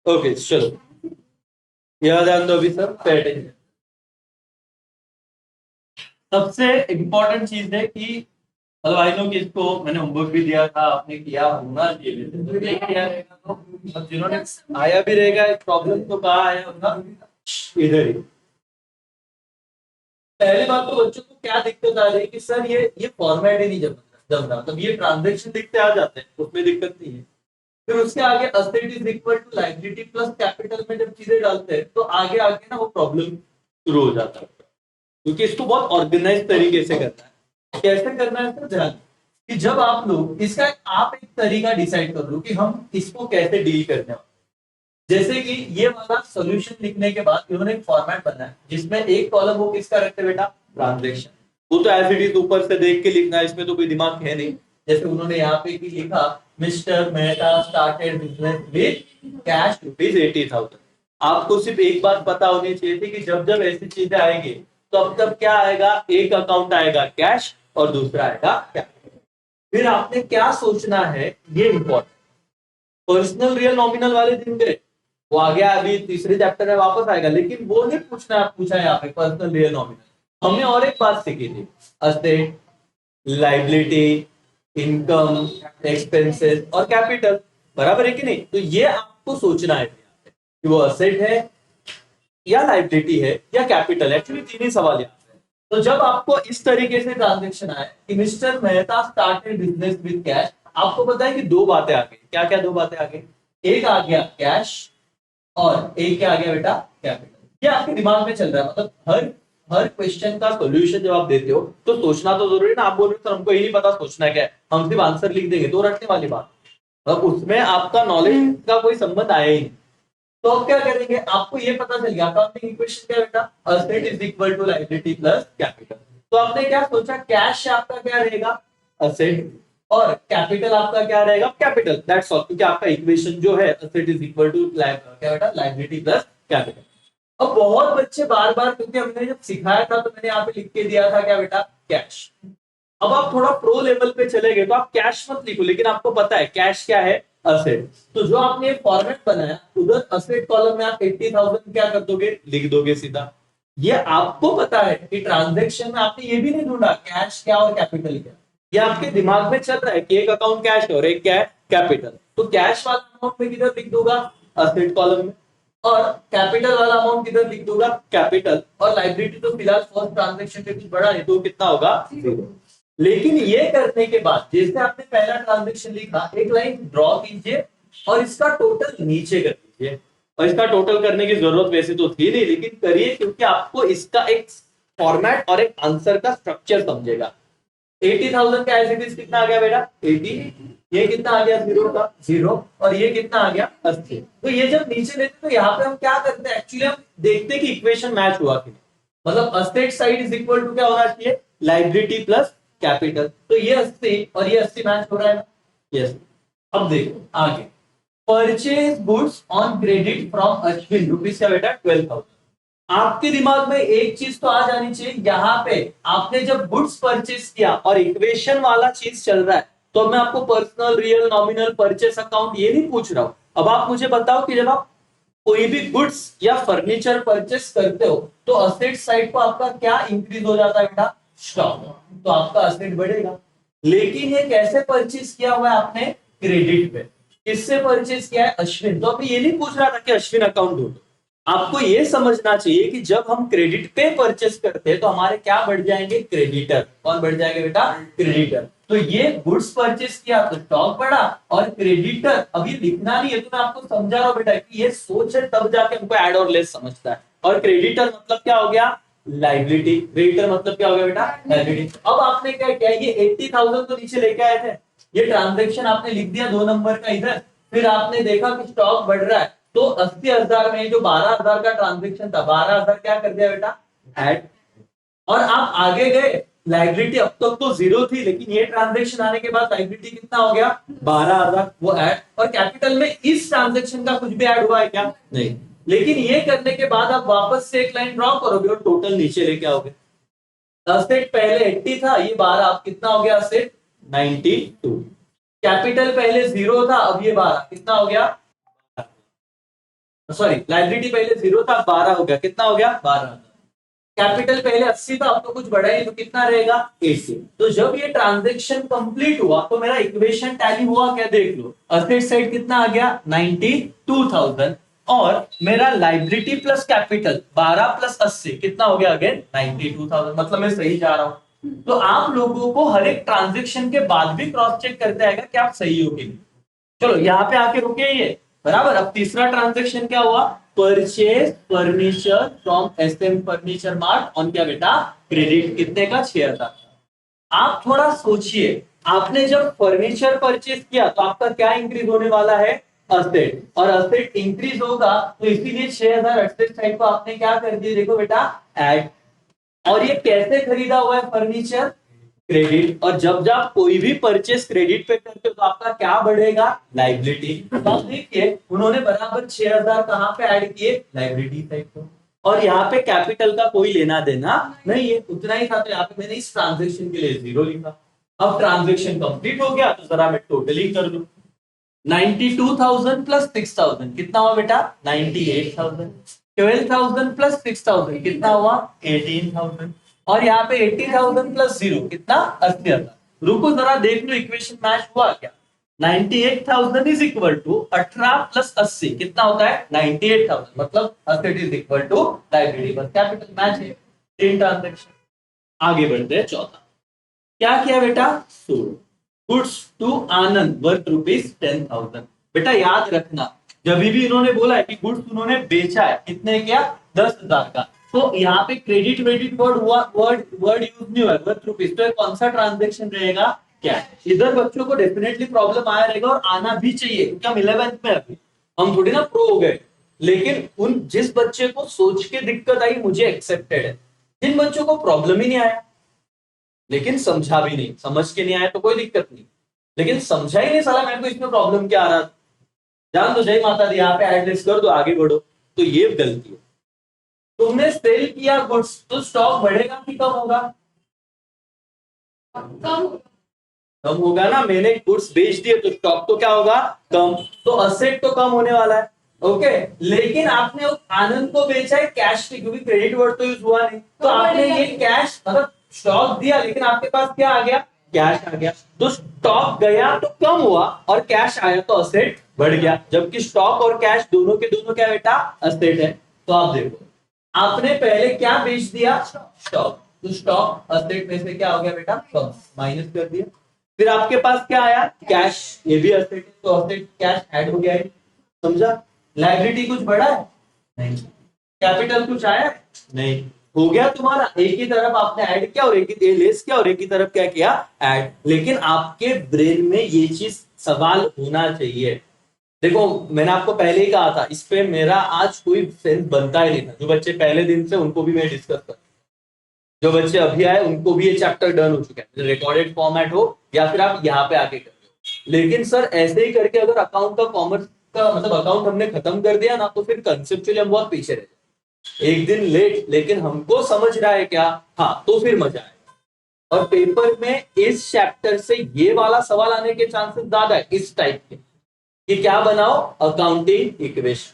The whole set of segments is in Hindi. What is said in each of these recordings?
ओके चलो, यह ध्यान दो अभी सब पे अटेंशन। सबसे इम्पोर्टेंट चीज है कि मतलब आई नो कि इसको मैंने होमवर्क भी दिया था, आपने किया होना चाहिए, तो नहीं किया रहेगा तो अब जिन्होंने आया भी रहेगा, एक प्रॉब्लम तो कहाँ आया होगा, इधर ही। पहली बात तो बच्चों को क्या दिक्कत आ रही है कि सर ये फॉर्मेट ही नहीं जम रहा, मतलब ये ट्रांजेक्शन दिखते आ जाते हैं, उसमें दिक्कत नहीं है। फिर उसके आगे asset is equal to liability plus capital में जब चीजें डालते हैं तो आगे आगे ना वो प्रॉब्लम शुरू हो जाता है, क्योंकि इसको बहुत ऑर्गेनाइज तरीके से करना है। कैसे करना है तो ध्यान कि जब आप लोग इसका आप एक तरीका डिसाइड कर लो कि हम इसको कैसे डील करने वाले। जैसे कि ये वाला सॉल्यूशन लिखने के बाद इन्होंने एक फॉर्मेट बनाया जिसमें एक कॉलम वो किसका रखते हैं बेटा, ट्रांजैक्शन। वो तो एज इट इज ऊपर से देख के लिखना है, इसमें तो कोई दिमाग है नहीं। जैसे उन्होंने यहाँ पे की लिखा, mister Mehta started business with cash ₹80,000। आपको सिर्फ एक बात पता होनी चाहिए थी कि जब जब ऐसी चीजें आएंगी तो अब तब क्या आएगा, एक अकाउंट आएगा कैश और दूसरा आएगा कैपिटल। फिर आपने क्या सोचना है ये इंपॉर्टेंट। पर्सनल रियल नॉमिनल वाले दिन गए, वो आ गया, अभी तीसरे चैप्टर में वापस आएगा, लेकिन वो नहीं पूछा है यहाँ पे पर्सनल रियल नॉमिनल। हमने और एक बात सीखी थी, असेट, लाइबिलिटी, इनकम, एक्सपेंसेस और कैपिटल, बराबर है कि नहीं। तो ये आपको सोचना है कि वो असेट है या लाइबिलिटी है या कैपिटल, एक्चुअली तीन ही सवाल यहाँ पे। तो जब आपको इस तरीके से ट्रांजेक्शन आए कि mister Mehta started business with cash, आपको पता है कि दो बातें आ गई। क्या क्या दो बातें आ गई, एक आ गया कैश और एक क्या आ गया बेटा, कैपिटल। ये आपके दिमाग में चल रहा है, मतलब हर हर क्वेश्चन का सॉल्यूशन जब आप देते हो तो सोचना तो जरूरी है ना। आप बोल रहे हो सर हमको ये नहीं पता सोचना क्या है, हम सिर्फ आंसर लिख देंगे, तो रटने वाली बात, अब उसमें आपका नॉलेज का कोई संबंध आया ही नहीं। तो अब क्या करेंगे, आपको ये पता चल गया अकाउंटिंग इक्वेशन क्या बेटा, asset is equal to liability plus capital. तो आपने क्या सोचा, कैश आपका क्या रहेगा, असेट, और कैपिटल आपका क्या रहेगा, कैपिटल। दैट्स ऑल, क्योंकि आपका इक्वेशन जो है असेट इज इक्वल टू क्या बेटा, लायबिलिटी प्लस कैपिटल। अब बहुत बच्चे बार बार, क्योंकि हमने जब सिखाया था तो मैंने यहाँ पे लिख के दिया था क्या बेटा, कैश। अब आप थोड़ा प्रो लेवल पे चले गए तो आप कैश मत लिखो, लेकिन आपको पता है कैश क्या है, असेट। तो जो आपने फॉर्मेट बनाया उधर असेट कॉलम में आप 80,000 क्या कर दोगे, लिख दोगे सीधा। ये आपको पता है कि ट्रांजैक्शन में आपने ये भी नहीं ढूंढा कैश क्या और कैपिटल क्या, ये आपके दिमाग में चल रहा है कि एक अकाउंट कैश है और एक क्या है, कैपिटल। तो कैश वाला अमाउंट में किधर लिख दूंगा, असेट कॉलम में, और कैपिटल वाला अमाउंट किधर लिख दूंगा, कैपिटल। और लाइबिलिटी तो फिलहाल फर्स्ट ट्रांजैक्शन पे कुछ बड़ा है तो कितना होगा, जीरो। लेकिन ये करने के बाद जैसे आपने पहला ट्रांजैक्शन लिखा, एक लाइन ड्रॉ कीजिए और इसका टोटल नीचे कर दीजिए। और इसका टोटल करने की जरूरत वैसे तो थी नहीं, लेकिन करिए क्योंकि आपको इसका एक फॉर्मेट और एक आंसर का स्ट्रक्चर समझेगा। 80,000 का एज इट इज कितना आ गया बेटा, 80। ये कितना आ गया, जीरो का जीरो, और ये कितना आ गया, 80। तो ये जब नीचे लेते तो यहाँ पे हम क्या करते हैं, एक्चुअली हम देखते कि इक्वेशन मैच हुआ कि नहीं। मतलब asset side is equal to क्या होना चाहिए, लाइबिलिटी प्लस कैपिटल। तो ये 80 और ये 80 मैच हो रहा है ना, यस। अब देखो आगे, purchase goods on credit from Ashwin, rupees का बेटा 12,000। आपके दिमाग में एक चीज तो आ जानी चाहिए, यहाँ पे आपने जब गुड्स परचेस किया और इक्वेशन वाला चीज चल रहा है, तो मैं आपको personal real nominal purchase account ये नहीं पूछ रहा हूं। अब आप मुझे बताओ कि जब आप कोई भी गुड्स या फर्नीचर परचेस करते हो तो असेट साइड को आपका क्या इंक्रीज हो जाता है बेटा, स्टॉक। तो आपका असेट बढ़ेगा। लेकिन ये कैसे परचेस किया हुआ है आपने, क्रेडिट पे। किससे परचेस किया है, अश्विन। तो अभी ये नहीं पूछ रहा था कि अश्विन अकाउंट ढूंढो। आपको ये समझना चाहिए कि जब हम क्रेडिट पे परचेस करते हैं तो हमारे क्या बढ़ जाएंगे, क्रेडिटर। कौन बढ़ जाएगा बेटा, क्रेडिटर। तो ये गुड्स परचेस किया तो स्टॉक बढ़ा, और क्रेडिटर अभी लिखना नहीं है तो मैं आपको समझा रहा हूं बेटा कि ये सोच है तब जाके हमको एड और लेस समझता है। और क्रेडिटर मतलब क्या हो गया, लाइबिलिटी। क्रेडिटर मतलब क्या हो गया बेटा, लाइबिलिटी। अब आपने क्या किया, ये 80,000 तो नीचे लेके आए थे, ये ट्रांजेक्शन आपने लिख दिया 2 नंबर का इधर। फिर आपने देखा कि स्टॉक बढ़ रहा है, तो 80,000 में जो 12,000 का ट्रांजेक्शन था, 12,000 क्या कर दिया बेटा, ऐड। और आप आगे गए, लाइबिलिटी अब तक तो जीरो थी, लेकिन ये ट्रांजेक्शन आने के बाद लाइबिलिटी कितना हो गया, 12,000, वो ऐड। और कैपिटल में इस ट्रांजेक्शन का कुछ भी ऐड हुआ है क्या, नहीं। लेकिन ये करने के बाद आप वापस से एक लाइन ड्रॉ करोगे और टोटल नीचे लेके आओगे। असेट पहले 80 था, ये 12, अब कितना हो गया, असेट 92। कैपिटल पहले 0 था, अब ये 12, कितना हो गया, सॉरी लाइबिलिटी पहले 0 था, 12 हो गया, कितना हो गया 12। कैपिटल पहले 80 था, अब तो कुछ बढ़ा ही, तो कितना रहेगा 80। तो जब ये ट्रांजेक्शन कंप्लीट हुआ तो मेरा इक्वेशन टैली हुआ क्या, देख लो। असेट साइड कितना आ गया 92,000 और मेरा लाइबिलिटी प्लस कैपिटल 12 प्लस 80 कितना हो गया अगेन 92,000। मतलब मैं सही जा रहा हूं। तो आप लोगों को हर एक ट्रांजेक्शन के बाद भी क्रॉस चेक करते आएगा कि आप सही हो कि नहीं। चलो यहाँ पे आके रुके ये बराबर। अब तीसरा ट्रांजेक्शन क्या हुआ, purchase furniture from SM furniture mart on क्या बेटा क्रेडिट, कितने का 6,000। आप थोड़ा सोचिए, आपने जब फर्नीचर परचेज किया तो आपका क्या इंक्रीज होने वाला है, असेट, और असेट इंक्रीज होगा तो इसीलिए 6,000 असेट साइड को आपने क्या कर दिया, देखो बेटा ऐड। और ये कैसे खरीदा हुआ है फर्नीचर, क्रेडिट। और जब जब कोई भी परचेस क्रेडिट पे करते हो तो आपका क्या बढ़ेगा, लाइबिलिटी। तो आप देखिए उन्होंने बराबर 6,000 कहां पे ऐड किए, लाइबिलिटी साइड को। और यहाँ पे कैपिटल का कोई लेना देना नहीं है, उतना ही था, तो यहाँ पे मैंने इस ट्रांजेक्शन के लिए 0 लिखा। अब ट्रांजेक्शन कंप्लीट हो गया तो जरा मैं टोटली कर लूं। 92,000 प्लस 6,000 कितना हुआ बेटा 98,000। 12,000 प्लस 6,000 कितना हुआ 18,000। और यहाँ पे 80,000 प्लस 0 कितना 80,000। रुको जरा देख लो इक्वेशन मैच हुआ क्या। 98,000 इज इक्वल टू 18 प्लस 80 कितना होता है 98,000। मतलब asset is equal to liability, plus capital match है। तीन ट्रांजेक्शन। आगे बढ़ते हैं चौथा। क्या किया बेटा, sold goods to Anand worth ₹10,000। बेटा याद रखना, जब भी इन्होंने बोला है कि गुड्स उन्होंने बेचा है, कितने क्या 10,000 का, तो यहाँ पे क्रेडिट वेडिट वर्ड यूज नहीं हुआ, वर्थ रुपीज। तो ये कौन सा ट्रांजेक्शन रहेगा, क्या। इधर बच्चों को डेफिनेटली प्रॉब्लम आया रहेगा और आना भी चाहिए, क्योंकि हम 11th में अभी हम थोड़ी ना प्रो हो गए। लेकिन उन जिस बच्चे को सोच के दिक्कत आई मुझे एक्सेप्टेड है, जिन बच्चों को प्रॉब्लम ही नहीं आया लेकिन समझा भी नहीं, समझ के नहीं आया तो कोई दिक्कत नहीं, लेकिन समझा ही नहीं साला मेरे को इसमें प्रॉब्लम क्या आ रहा था, जान दो, जय माता दी, यहाँ पे एड्रेस कर दो, आगे बढ़ो। तो ये गलती है। तुमने सेल किया गुड्स तो स्टॉक बढ़ेगा कि कम होगा, कम होगा ना। मैंने गुड्स बेच दिए तो स्टॉक तो क्या होगा, कम। तो असेट तो कम होने वाला है, ओके। लेकिन आपने आनंद को बेचा है कैश पे, क्योंकि क्रेडिट वर्ड तो यूज हुआ नहीं, तो आपने ये कैश मतलब स्टॉक दिया, लेकिन आपके पास क्या आ गया, कैश आ गया। तो स्टॉक गया तो कम हुआ और कैश आया तो असेट बढ़ गया, जबकि स्टॉक और कैश दोनों के दोनों क्या बेटा, असेट है। तो आप देखो, आपने पहले क्या बेच दिया, स्टॉक, तो स्टॉक असेट में से क्या हो गया बेटा, कम, माइनस कर दिया। फिर आपके पास क्या आया, कैश, ये भी असेट है, तो असेट कैश ऐड हो गया है, समझा। लायबिलिटी कुछ बढ़ा है नहीं, कैपिटल कुछ आया है नहीं, हो गया तुम्हारा। एक ही तरफ आपने ऐड किया और एक ही लेस किया और एक ही तरफ क्या किया, ऐड। लेकिन आपके ब्रेन में ये चीज सवाल होना चाहिए। देखो मैंने आपको पहले ही कहा था, इस पे मेरा आज कोई सेंस बनता ही नहीं था। जो बच्चे पहले दिन से, उनको भी मैं डिस्कस कर, जो बच्चे अभी आए उनको भी ये चैप्टर डन हो चुका है, रिकॉर्डेड फॉर्मेट हो या फिर आप यहाँ पे आके कर रहे हो। लेकिन सर ऐसे ही करके अगर अकाउंट का कॉमर्स का मतलब अकाउंट हमने खत्म कर दिया ना, तो फिर कंसेप्चुअली हम बहुत पीछे रहे। एक दिन लेट, लेकिन हमको समझ रहा है क्या, हाँ, तो फिर मजा आए। और पेपर में इस चैप्टर से ये वाला सवाल आने के चांसेस ज्यादा है, इस टाइप के, कि क्या बनाओ, अकाउंटिंग इक्वेशन।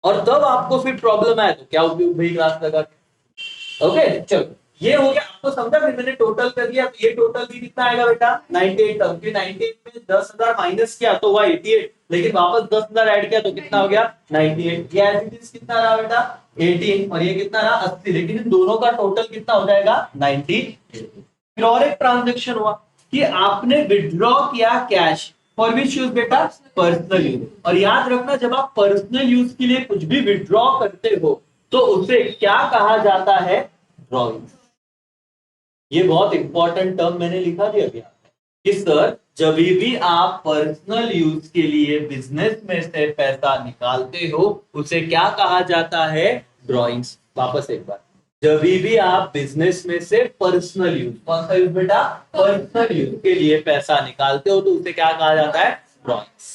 और तब आपको फिर प्रॉब्लम आए तो क्या उपयोग भाई, क्लास लगा के। ओके चलो, ये हो गया, आपको समझा। फिर मैंने टोटल कर दिया, तो ये टोटल भी कितना आएगा बेटा 98,000। 98 में 10,000 माइनस किया तो हुआ 88, लेकिन वापस 10,000 ऐड किया तो कितना हो गया 98। ये एज कितना रहा बेटा 18, और ये कितना रहा 80, लेकिन इन दोनों का टोटल कितना हो जाएगा 90। फिर और एक ट्रांजेक्शन हुआ कि आपने विड्रॉ किया कैश फॉर विच यूज बेटा, पर्सनल यूज। और याद रखना, जब आप पर्सनल यूज के लिए कुछ भी विड्रॉ करते हो तो उसे क्या कहा जाता है, ड्रॉइंग। ये बहुत इंपॉर्टेंट टर्म मैंने लिखा दिया अभी कि सर जब भी आप पर्सनल यूज के लिए बिजनेस में से पैसा निकालते हो उसे क्या कहा जाता है, ड्रॉइंग्स। वापस एक बार, जब भी आप बिजनेस में से पर्सनल यूज, कौन सा यूज बेटा, पर्सनल यूज के लिए पैसा निकालते हो तो उसे क्या कहा जाता है, ड्रॉइंग्स।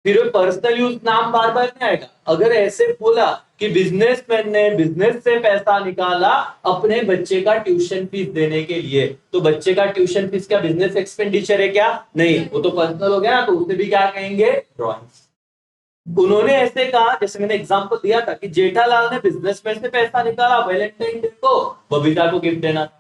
फिर पर्सनल यूज नाम बार बार नहीं आएगा। अगर ऐसे बोला कि बिजनेसमैन ने बिजनेस से पैसा निकाला अपने बच्चे का ट्यूशन फीस देने के लिए, तो बच्चे का ट्यूशन फीस क्या बिजनेस एक्सपेंडिचर है क्या, नहीं, वो तो पर्सनल हो गया, तो उसे भी क्या कहेंगे, ड्रॉइंग्स। उन्होंने ऐसे कहा, जैसे मैंने एग्जांपल दिया था कि जेठालाल ने बिजनेस में से पैसा निकाला, वैलेंटाइन डे को बबीता को गिफ्ट देना था,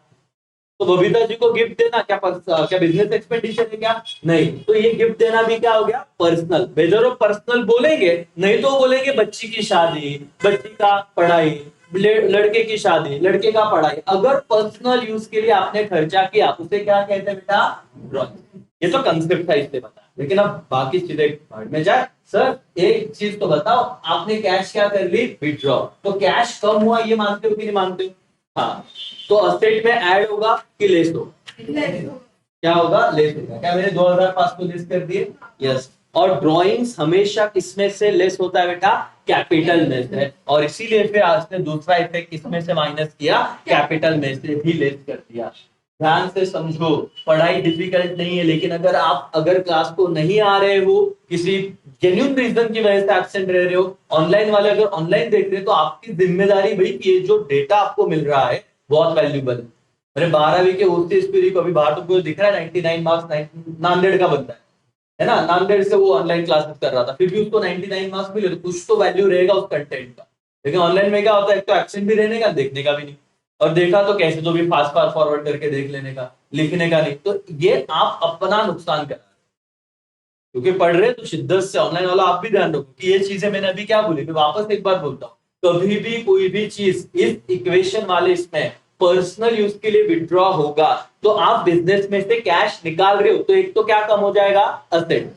तो बबीता जी को गिफ्ट देना क्या बिजनेस एक्सपेंडिचर है क्या? नहीं। तो ये गिफ्ट देना भी क्या हो गया? पर्सनल। वेदर वो पर्सनल बोलेंगे, नहीं तो बोलेंगे बच्ची की शादी, बच्ची का पढ़ाई, लड़के की शादी, लड़के का पढ़ाई। अगर पर्सनल यूज के लिए आपने खर्चा किया उसे क्या कहते हैं बेटा? ड्रॉइंग। ये तो कंसेप्ट था, इससे बता। लेकिन अब बाकी चीजें भाड़ में जाए। सर एक चीज तो बताओ, आपने कैश क्या कर ली? विड्रॉ। तो कैश कम हुआ, ये मानते हो कि नहीं मानते हो? हाँ। तो असेट में ऐड होगा कि लेस होगा? क्या होगा? लेस होगा। क्या मैंने 2005 को लेस कर दिए? यस। और ड्राइंग्स हमेशा किसमें से लेस होता है बेटा? कैपिटल में से। और इसीलिए फिर आज ने दूसरा इफेक्ट किसमें से माइनस किया? कैपिटल में से भी लेस कर दिया। ध्यान से समझो, पढ़ाई डिफिकल्ट नहीं है, लेकिन अगर क्लास को नहीं आ रहे हो, किसी जेन्युइन रीजन की वजह से एब्सेंट रह रहे हो, ऑनलाइन वाले अगर ऑनलाइन देख रहे हो, तो आपकी जिम्मेदारी भाई कि ये जो डेटा आपको मिल रहा है बहुत वैल्यूबल है। मेरे 12वीं के ओसी को अभी बाहर तुमको दिख रहा है 99 मार्क्स नांदेड़ का बनता है ना? नांदेड़ से वो ऑनलाइन क्लासेस कर रहा था, फिर भी उसको 99 मार्क्स मिले, तो कुछ तो वैल्यू रहेगा उस कंटेंट का। लेकिन ऑनलाइन में क्या होता है, एक तो एब्सेंट भी रहने का, देखने का भी नहीं, और देखा तो कैसे तो भी फास्ट फॉरवर्ड करके देख लेने का, लिखने का नहीं। तो ये आप अपना नुकसान कर रहे हो, क्योंकि पढ़ रहे तो शिद्दत से। ऑनलाइन वाला आप भी ध्यान रखो कि ये चीजें मैंने अभी क्या बोली, मैं वापस एक बार बोलता हूँ, कभी भी कोई भी चीज इस इक्वेशन वाले इसमें पर्सनल यूज के लिए विड्रॉ होगा, तो आप बिजनेस में से कैश निकाल रहे हो, तो एक तो क्या कम हो जाएगा? असेट।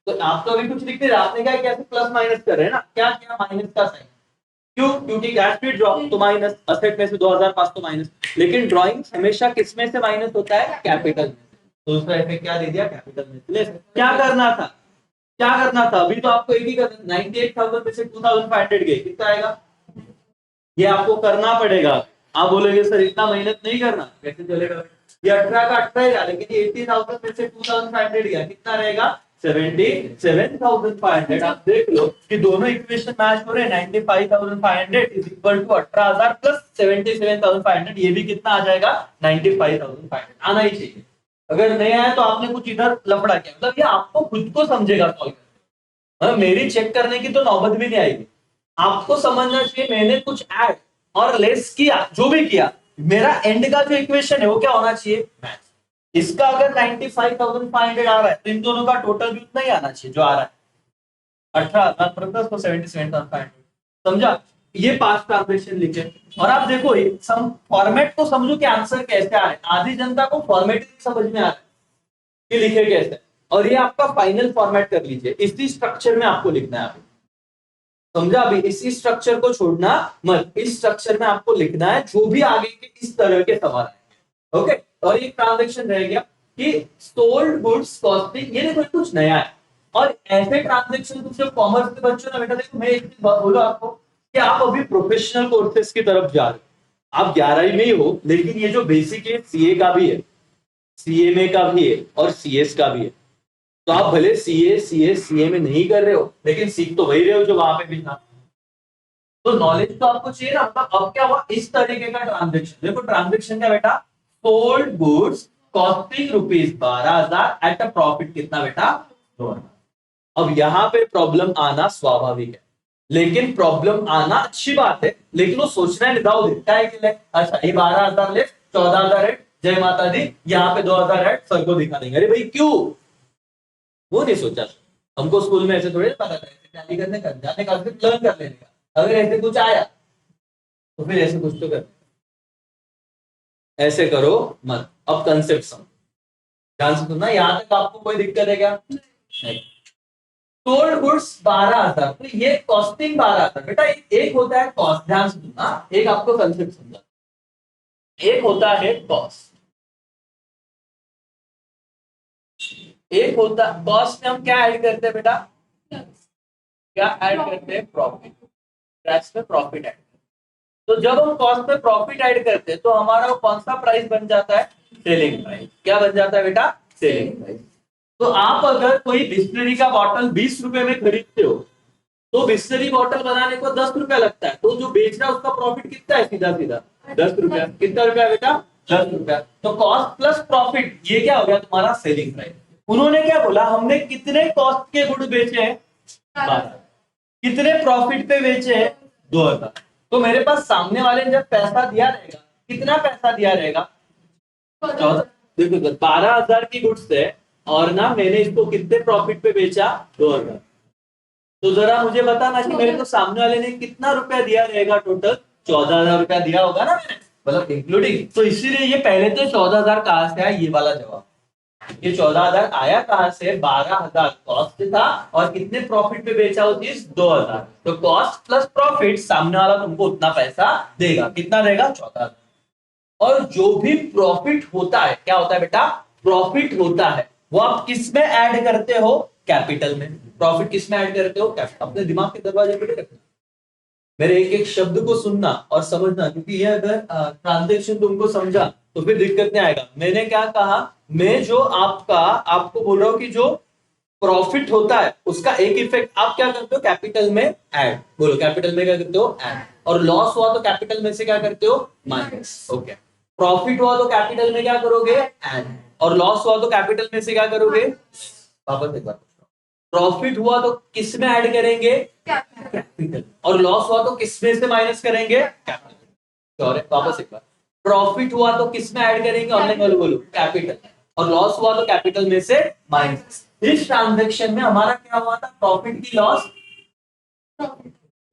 तो आप तो अभी कुछ लिख नहीं रहे, आपने क्या कैसे प्लस माइनस कर रहे हैं ना, क्या क्या माइनस का साइन। क्यों? क्योंकि कैश विड्रॉ तो माइनस, असेट में से 2005 तो माइनस। लेकिन ड्राइंग हमेशा किस में से माइनस होता है? कैपिटल में। दूसरा इफेक्ट क्या दे दिया? कैपिटल में। क्या करना था? क्या करना था? अभी तो आपको एक ही करना, 98,000 में से 2,500 गए, कितना आएगा? ये आपको करना पड़ेगा। आप बोलेंगे सर इतना मेहनत नहीं करना, कैसे चलेगा? ये 18 का 18 गया, लेकिन 80,000 में से 2,500 गया, कितना रहेगा? 77,500। आप देख लो कि दोनों इक्वेशन मैच हो रहे हैं। 95,500 इज इक्वल टू 18,000 प्लस 77,500, ये भी कितना आ जाएगा? 95,500 आना ही चाहिए। अगर नहीं आया तो आपने कुछ इधर लफड़ा किया, मतलब ये आपको खुद को समझेगा सॉल्व करने। मतलब मेरी चेक करने की तो नौबत भी नहीं आएगी। आपको समझना चाहिए मैंने कुछ ऐड और लेस किया, जो भी किया, मेरा एंड का जो इक्वेशन है वो क्या होना चाहिए? मैच। इसका अगर 95,500 आ रहा है, तो इन दोनों का टोटल भी उतना ही आना चाहिए जो आ रहा है, 18,000 तो 77,500। समझा? ये 5 ट्रांजेक्शन लिखे। और आप देखो सम फॉर्मेट को समझो कि आंसर कैसे आ रहा है। आधी जनता को फॉर्मेट समझ में आ रहा है कि लिखे कैसे, और ये आपका फाइनल फॉर्मेट कर लीजिए, इसी स्ट्रक्चर में आपको लिखना है। समझा? अभी इसी स्ट्रक्चर को छोड़ना मत, इस स्ट्रक्चर में आपको लिखना है जो भी आगे के इस तरह के सवाल है। ओके। और एक ट्रांजेक्शन रह गया कि सोल्ड गुड्स कॉस्टिंग, ये देखो कुछ नया है। और ऐसे ट्रांजेक्शन जो कॉमर्स के बच्चों ने, बेटा देखो मैं एक चीज बोलूं आपको कि आप अभी प्रोफेशनल कोर्सेज की तरफ जा रहे हो, आप 11वीं में ही हो, लेकिन ये जो बेसिक है सीए का भी है, सीएमए का भी है, और सीएस का भी है। तो आप भले सीए में नहीं कर रहे हो, लेकिन सीख तो वही रहे हो जो वहां पे भी था। तो नॉलेज तो आपको चाहिए ना। मतलब अब क्या हुआ, इस तरीके का ट्रांजेक्शन, देखो ट्रांजेक्शन क्या बेटा? Sold goods costing ₹12,000 at a profit कितना बेटा? 2,000। अब यहाँ पे प्रॉब्लम आना स्वाभाविक है, लेकिन प्रॉब्लम आना अच्छी बात है, लेकिन वो सोचना है दाऊ देता है कि ले अच्छा ये 12,000 ले, 14,000 है, जय माता दी, यहाँ पे 2,000 है, सर को दिखा देंगे। अरे भाई क्यों? वो नहीं सोचा। हमको स्कूल में ऐसे थोड़े पता था, ऐसे टैली करने का, जाने का, फिर लर्न कर लेने का। अगर ऐसे कुछ आया तो फिर ऐसे कुछ तो कर, ऐसे करो मत। अब कंसेप्ट समझो, ध्यान से सुनना। यहां तक आपको कोई दिक्कत है क्या? नहीं। सोल्ड गुड्स 12,000, तो ये कॉस्टिंग 12,000। बेटा एक होता है कॉस्ट, ध्यान से सुनना, एक आपको कंसेप्ट समझा। एक होता है कॉस्ट, एक होता कॉस्ट में हम क्या ऐड करते हैं बेटा? क्या ऐड करते हैं? प्रॉफिट। में प्रॉफिट ऐड। तो जब हम कॉस्ट में प्रॉफिट ऐड करते हैं तो हमारा कौन सा प्राइस बन जाता है? Selling price. क्या बन जाता है बेटा? Selling price. तो आप अगर कोई बिस्लरी का बॉटल 20 रुपए में खरीदते हो, तो बिस्लरी बॉटल बनाने को 10 रुपया लगता है, तो जो बेच रहा है उसका प्रॉफिट कितना है? सीधा सीधा 10 रुपया। कितना रुपया बेटा? 10 रुपया। तो कॉस्ट प्लस प्रॉफिट, ये क्या हो गया तुम्हारा? Selling price. उन्होंने क्या बोला? हमने कितने कॉस्ट के गुड बेचे हैं? 12। कितने प्रॉफिट पे बेचे? 2000। तो मेरे पास सामने वाले ने जब पैसा दिया रहेगा, कितना पैसा दिया रहेगा? 14। देखो 12,000 की गुड्स है और ना मैंने इसको कितने प्रॉफिट पे बेचा? 2000। तो जरा मुझे बताना कि मेरे को सामने वाले ने कितना रुपया दिया रहेगा टोटल? 14,000 रुपया दिया होगा ना मैंने, मतलब इंक्लूडिंग। तो इसीलिए ये पहले तो 14,000 कहां से आया, ये वाला जवाब। ये 14,000 आया कहां से? 12,000 कॉस्ट था और कितने प्रॉफिट पे बेचा वो चीज? 2,000। तो कॉस्ट प्लस प्रॉफिट, सामने वाला तुमको उतना पैसा देगा। कितना देगा? 14,000। और जो भी प्रॉफिट होता है, क्या होता है बेटा? प्रॉफिट होता है वो आप किस में ऐड करते हो? कैपिटल में। प्रॉफिट किस में ऐड करते हो? कैपिटल। अपने दिमाग के दरवाजे पे रखना, मेरे एक एक शब्द को सुनना और समझना, क्योंकि ये अगर ट्रांजेक्शन तुमको समझा तो फिर दिक्कत नहीं आएगा। मैंने क्या कहा? मैं जो आपको बोल रहा हूं कि जो प्रॉफिट होता है उसका एक इफेक्ट आप क्या करते हो? कैपिटल में ऐड। बोलो, कैपिटल में क्या करते हो? ऐड। और लॉस हुआ तो कैपिटल में से क्या करते हो? माइनस। ओके। प्रॉफिट हुआ तो कैपिटल में क्या करोगे? ऐड। और लॉस हुआ तो कैपिटल में से क्या करोगे? वापस एक बार, प्रॉफिट हुआ तो किस में ऐड करेंगे? कैपिटल। और लॉस हुआ तो किस में से माइनस करेंगे? कैपिटल। और वापस एक बार, प्रॉफिट हुआ तो किस में ऐड करेंगे? ऑनलाइन वाले बोलो, कैपिटल। और लॉस हुआ तो कैपिटल में से माइनस। इस ट्रांजैक्शन में हमारा क्या हुआ था? प्रॉफिट की लॉस।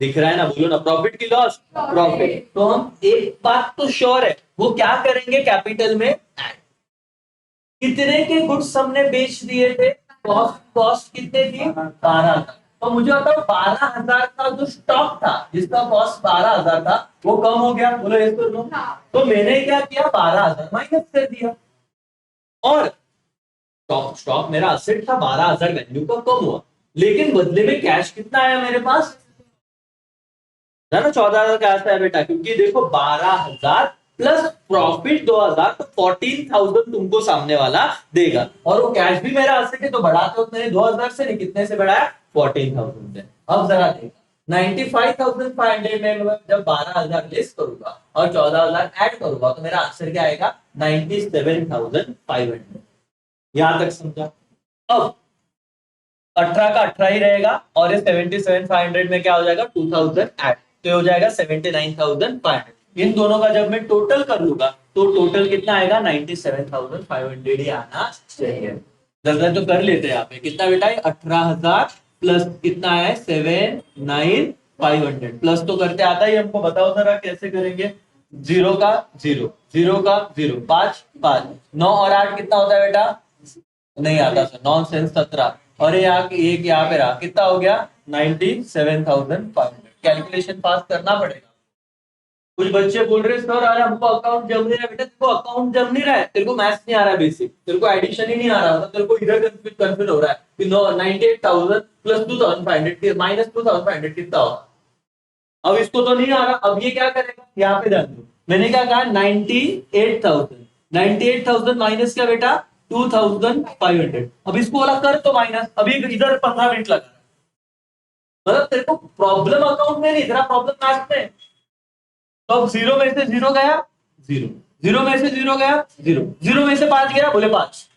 दिख रहा है ना? बोलो ना, प्रॉफिट की लॉस, प्रॉफिट। तो हम एक बात तो श्योर है, वो क्या करेंगे? कैपिटल में ऐड। कितने के गुड्स हमने बेच दिए थे? कॉस्ट कितने थी? 12,000। तो मुझे बताओ 12,000 का जो स्टॉक था, जिसका कॉस्ट 12,000 था, वो कम हो गया? बोलो यस और नो। तो मैंने क्या किया? 12,000 माइनस कर दिया। और स्टॉक मेरा असेट था, 12,000 वैल्यू का कम हुआ, लेकिन बदले में कैश कितना आया मेरे पास? है ना, 14,000 का आता है बेटा, क्योंकि देखो 12,000 प्लस प्रॉफिट 2,000, तो 14,000 तुमको सामने वाला देगा। और वो कैश भी मेरा असेट है, तो बढ़ाते हो मैंने 2,000 से नहीं, कितने से बढ़ाया? 14,000 से। अब जरा देखो 95,500 में मैं जब 12,000 लेस करूंगा और 14,000 ऐड करूंगा तो मेरा आंसर क्या आएगा? 97,500। यहां तक समझा? अब 18 का 18 ही रहेगा और ये 77,500 में क्या हो जाएगा? 2,000 ऐड, तो ये हो जाएगा 79,500। इन दोनों का जब मैं टोटल कर लूंगा तो टोटल कितना आएगा? 97,500 ही आना चाहिए। जल्दी तो कर लेते हैं यहाँ पे। कितना बेटा? 18,000 प्लस कितना है? 79,500 प्लस तो करते आता ही हमको। बताओ जरा कैसे करेंगे? जीरो का जीरो, जीरो का जीरो, 5 5, 9 और 8 कितना होता है बेटा? नहीं आता सर, नॉन सेंस 17। और ये एक यहाँ पे रहा, कितना हो गया? 97,500। कैलकुलेशन पास करना पड़ेगा। कुछ बच्चे बोल रहे सर अरे हमको अकाउंट जम नहीं रहा। बेटा तेरे को अकाउंट जम नहीं रहा है, तेरे को मैथ्स नहीं आ रहा है, बेसिक तेरे को एडिशन ही नहीं आ रहा, तेरे को इधर कंफ्यूज हो रहा है कि 98,000 प्लस 2,500 माइनस 2,500 कितना होगा? अब इसको तो नहीं आ रहा, अब ये क्या करेगा? यहाँ पे ध्यान दो, मैंने क्या कहा? 98,000। 98,000 माइनस क्या बेटा? 2,500। अब इसको बोला कर तो माइनस, अभी इधर 15 मिनट लगा। मतलब तेरे को प्रॉब्लम अकाउंट में नहीं, तेरा प्रॉब्लम मैथ में। तो अब जीरो में से जीरो गया, जीरो। जीरो में से जीरो गया, जीरो। जीरो में से 5 गया, बोले 5।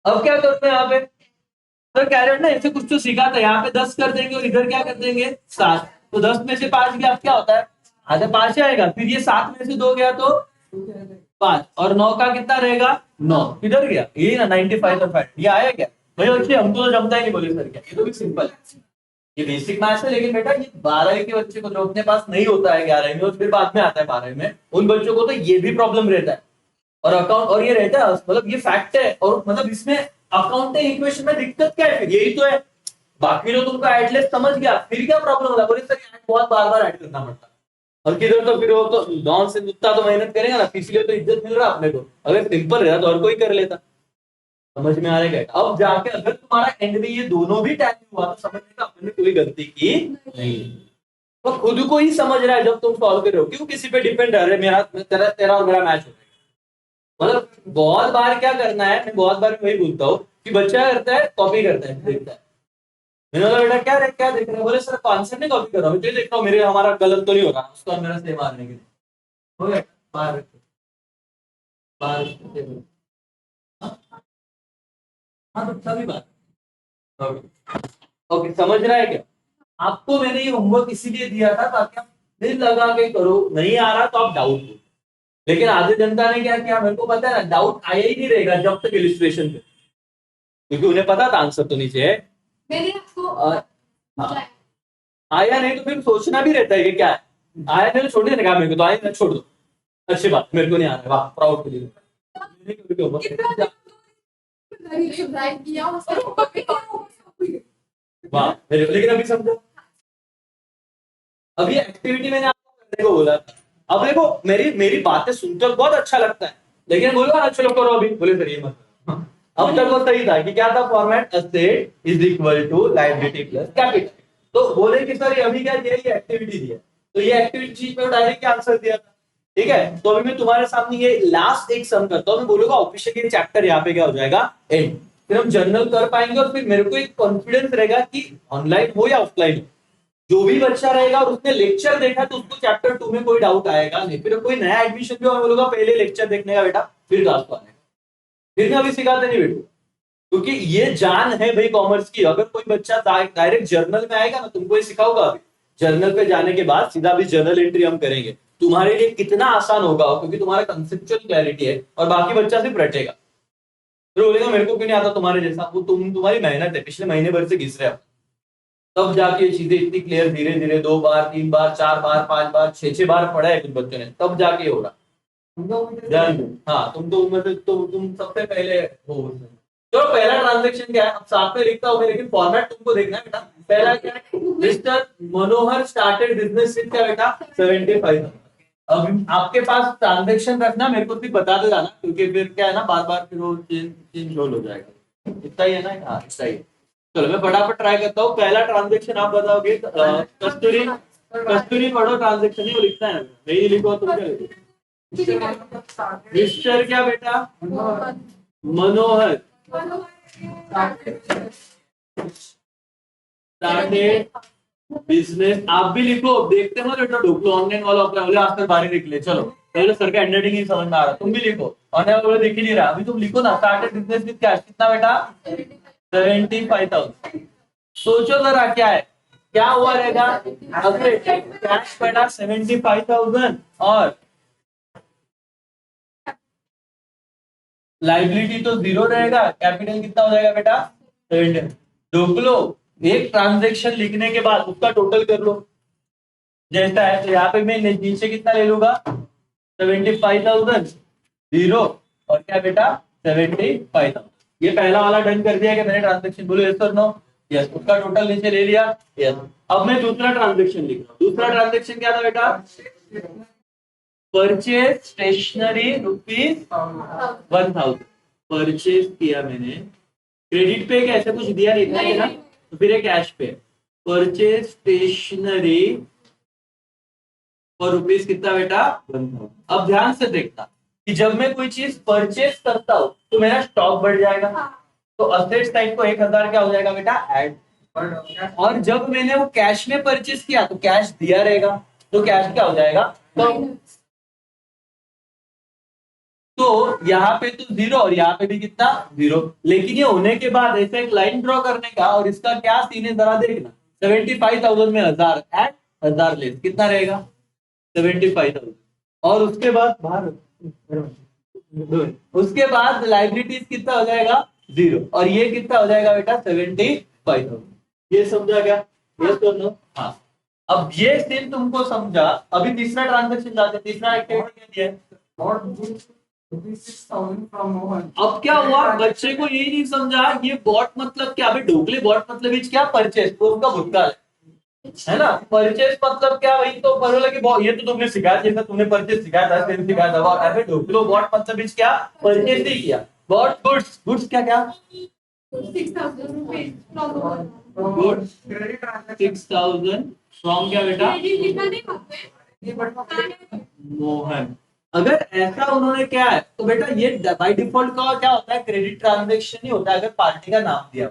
अब क्या करते हैं यहाँ पे? सर कह रहे हो ना ऐसे कुछ तो सीखा था, यहाँ पे 10 कर देंगे और इधर क्या कर देंगे? 7। तो 10 में से 5 गया, अब क्या होता है? आधा 5 आएगा। फिर ये 7 में से 2 गया तो 5, और 9 का कितना रहेगा? 9। किधर गया? ये ना 95,500 ये आया क्या? भाई बच्चे हमको तो जमता ही नहीं, बोले सर क्या? ये तो भी सिंपल है, ये बेसिक मैथ्स है। लेकिन बेटा ये 12वीं के बच्चे को जो अपने पास नहीं होता है 11वीं में और फिर बाद में आता है 12वीं में, उन बच्चों को तो ये भी प्रॉब्लम रहता है। और अकाउंट, और ये रहता है, मतलब ये फैक्ट है। और मतलब इसमें अकाउंटिंग इक्वेशन में दिक्कत क्या है? फिर यही तो है। बाकी जो तुमको एटलीस्ट समझ गया, फिर क्या प्रॉब्लम होगा? बोले सर ऐड बहुत बार बार ऐड करना पड़ता है। और किधर तो फिर वो तो नॉन से उतना तो मेहनत करेगा ना, इसलिए तो इज्जत मिल रहा है अपने को। अगर सिंपल रहता तो और कोई कर लेता। समझ में आ रहा है? अब जाके अगर तुम्हारा एंड में ये दोनों भी टैली हुआ तो समझने का अपने कोई गलती की नहीं। तो खुद को ही समझ रहा है जब तुम सॉल्व कर रहे हो, क्यों किसी पे डिपेंड है? मेरा तेरा तेरा और मेरा मैच हो जाएगा। मतलब बहुत बार क्या करना है, मैं बहुत बार वही बोलता हूँ कि बच्चा करता है, कॉपी करता है, देखता है। मैंने बोला बेटा क्या देख रहे हो? बोले सर कॉन्सेप्ट नहीं कॉपी कर रहा हूँ, मैं देख रहा हूँ मेरे हमारा गलत तो नहीं हो रहा, उसको और मेरा सेम मारने के लिए। हो गया बाहर बाहर। हाँ तो सभी बात। Okay. ओके, समझ रहा है क्या? आपको मैंने ये होमवर्क इसीलिए दिया था ताकि आप दिल लगा के करो, नहीं आ रहा तो आप डाउट दो। लेकिन आधे जनता ने क्या किया, मेरे को पता है ना, डाउट आया ही नहीं रहेगा जब तक इलिस्ट्रेशन पे, क्योंकि उन्हें पता था आंसर तो नीचे है। मैंने आपको हाँ, आया नहीं तो फिर सोचना भी रहता है कि क्या है। आया नहीं तो छोड़ देने का, मेरे को तो आया नहीं, छोड़ दो, अच्छी बात, मेरे को नहीं आ रहा है, वाह, प्राउड के लिए। वाह, लेकिन अभी समझो, अभी एक्टिविटी मैंने आपको करने को बोला। अब देखो, मेरी मेरी बातें सुनते वक्त बहुत अच्छा लगता है, लेकिन बोलो ना चलो करो अभी, बोले सर ये मत करो। अब तक वो सही था कि क्या था format, asset is equal to liability plus capital. तो बोले कि सर ये अभी क्या दिया, ये एक्टिविटी दिया, तो ये एक्टिविटी चीज में डायरेक्ट आंसर दिया था। ठीक है, तो अभी मैं तुम्हारे सामने ये लास्ट एक सम करता हूँ, मैं बोलूंगा ऑफिशियल ये चैप्टर यहाँ पे क्या हो जाएगा, एंड। फिर हम जर्नल कर पाएंगे और फिर मेरे को एक कॉन्फिडेंस रहेगा कि ऑनलाइन हो या ऑफलाइन हो, जो भी बच्चा रहेगा और उसने लेक्चर देखा तो उसको चैप्टर 2 में कोई डाउट आएगा नहीं। फिर कोई नया एडमिशन भी मैं बोलूंगा पहले लेक्चर देखने का बेटा, फिर क्लास को आने का, फिर मैं अभी सिखाते नहीं बेटू, क्योंकि ये जान है भाई कॉमर्स की। अगर कोई बच्चा डायरेक्ट जर्नल में आएगा ना, तुमको ये सिखाऊंगा अभी, जर्नल पे जाने के बाद सीधा भी जर्नल एंट्री हम करेंगे, तुम्हारे लिए कितना आसान होगा, क्योंकि तुम्हारा कंसेप्चुअल क्लैरिटी है और बाकी बच्चा सिर्फ रटेगा, फिर बोलेगा मेरे को क्यों नहीं आता तुम्हारे जैसा। वो तुम्हारी मेहनत है, पिछले महीने भर से घिस रहे हो, तब जाके ये चीजें इतनी क्लियर, धीरे धीरे 2 बार 3 बार 4 बार 5 बार 6 बार पढ़ा है कुछ बच्चों ने, तब जाके हो रहा। ध्यान दो, हाँ तुम तो मतलब तुम सबसे पहले हो। चलो पहला ट्रांजैक्शन क्या है, अब साथ में लिखता हूँ, लेकिन फॉर्मेट तुमको देखना है बेटा। पहला क्या है, mister Manohar started business with क्या बेटा, 75। अब आपके पास ट्रांजैक्शन रखना, मेरे को भी बताते जाना, क्योंकि फिर क्या है ना, बार बार फिर वो चेंज हो जाएगा। इतना ही है ना, हाँ इतना ही है। चलो मैं फटाफट ट्राई करता हूँ। पहला ट्रांजैक्शन आप बताओगे, कस्तूरी, कस्तूरी पढ़ो ट्रांजैक्शन, ही वो लिखना है, नहीं लिखो तुम क्या लिखो। मिस्टर क्या बेटा, मनोहर स्टार्टेड बिजनेस, आप भी लिखो, देखते हो बेटा ढोकलो ऑनलाइन वाला अपना बोले आज तक बारी निकले। चलो पहले सर का हैंडराइटिंग नहीं समझ में आ रहा, तुम भी लिखो, ऑनलाइन वाला दिख ही नहीं रहा, अभी तुम लिखो ना, स्टार्टेड बिजनेस विद कैश, कितना बेटा, 75,000। सोचो जरा क्या है, क्या हुआ रहेगा, अगर कैश बेटा 75,000 और लाइबिलिटी तो 0 रहेगा, कैपिटल कितना हो जाएगा बेटा 70। ढूंढ लो, एक ट्रांजेक्शन लिखने के बाद उसका टोटल कर लो जैसा है, तो यहाँ पे मैं नीचे कितना ले लूंगा, 75,000 0 और क्या बेटा 75,000। ये पहला वाला डन कर दिया कि मैंने ट्रांजेक्शन, बोलो यस और नो, यस, उसका टोटल नीचे ले लिया, यस। अब मैं दूसरा ट्रांजेक्शन लिख रहा हूँ। दूसरा ट्रांजेक्शन क्या था बेटा, परचेज स्टेशनरी ₹1000 परचेज किया मैंने, क्रेडिट पे कैसे कुछ दिया नहीं था ना, तो फिर ये कैश पे, परचेज स्टेशनरी और रुपीज कितना बेटा 1000। अब ध्यान से देखना कि जब मैं कोई चीज परचेज करता हूँ तो मेरा स्टॉक बढ़ जाएगा, तो असेट्स टाइप को 1000 क्या हो जाएगा बेटा ऐड, और जब मैंने वो कैश में परचेज किया तो कैश दिया रहेगा, तो कैश क्या हो जाएगा, तो यहाँ पे तो 0 और यहाँ पे भी कितना 0। लेकिन ये होने के बाद ऐसे एक लाइन ड्रॉ करने का, और इसका क्या सीन है जरा देखना, 75,000 में 1000 ऐड 1000 लेस कितना रहेगा 75,000, और उसके बाद बाहर, उसके बाद लाइबिलिटीज कितना हो जाएगा 0, और ये कितना हो जाएगा बेटा 75,000। ये समझा क्या, ये तो नो, हाँ। अब ये सीन तुमको समझा, अभी तीसरा ट्रांजेक्शन जाते, तीसरा एक्टिविटी क्या दिया है, अब क्या हुआ, बच्चे को यही नहीं समझा ये बॉट मतलब क्या, अभी ढोकले बॉट मतलब क्या, परचेज, तो उसका भूतकाल है ना, परचेज मतलब क्या, वही तो बोला कि ये तो तुमने सिखाया, जैसा तुमने परचेज सिखाया था सेम सिखाया था, अबे ढोकलो बॉट मतलब क्या, परचेज ही किया, बॉट गुड्स, गुड्स क्या क्या 6,000 rupees गुड्स 6,000 फ्रॉम क्या बेटा मोहन। अगर ऐसा उन्होंने क्या है तो बेटा ये बाय डिफॉल्ट का क्या होता है, क्रेडिट ट्रांजैक्शन ही होता है अगर पार्टी का नाम दिया,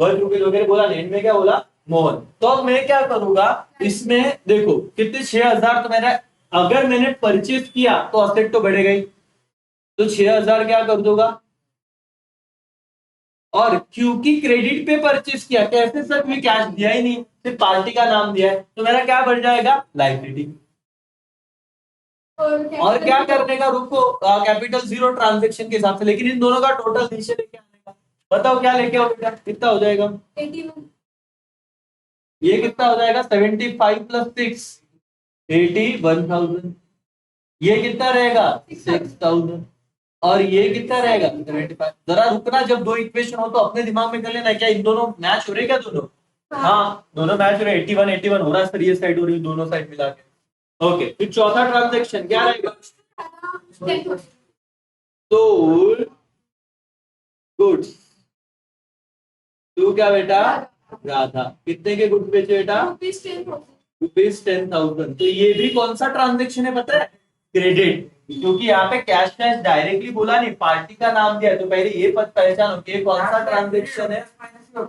₹1 वगैरह बोला, लेन में क्या बोला मोहन, तो अब मैं क्या करूंगा इसमें, देखो कितने 6,000, तो मैंने अगर मैंने परचेज किया तो असेट तो बढ़ेगा ही, तो 6,000 क्या कर दूंगा और क्योंकि क्रेडिट पे परचेस किया, कैसे सर, कोई कैश दिया ही नहीं, सिर्फ पार्टी का नाम दिया है, तो मेरा क्या बढ़ जाएगा, लायबिलिटी। और क्या करने का, रुको, कैपिटल जीरो ट्रांजेक्शन के हिसाब से, लेकिन इन दोनों का टोटल नीचे लेके आने का। बताओ क्या लेके आओ बेटा, कितना हो जाएगा, 81 ये कितना हो जाएगा, 75 प्लस 6, 81,000। ये कितना रहेगा, 6,000। और ये कितना रहेगा, 75। जरा रुकना, जब दो इक्वेशन हो तो अपने दिमाग में कर लेना, क्या इन दोनों मैच हो रहे क्या दोनों, हाँ दोनों मैच हो रहे, 81 81 हो रहा है सर, ये साइड हो रही है, दोनों साइड मिला के। ओके, फिर चौथा ट्रांजेक्शन क्या रहेगा, 10,000 सोल्ड गुड्स टू क्या बेटा, राधा। कितने के गुड्स बेचे बेटा, रुपीज 10,000 ₹10,000। तो ये भी कौन सा ट्रांजेक्शन है पता है, क्रेडिट, क्योंकि यहाँ पे कैश कैश डायरेक्टली बोला नहीं, पार्टी का नाम दिया है, तो पहले ये पद पहचानो कि ये कौन सा ट्रांजेक्शन है,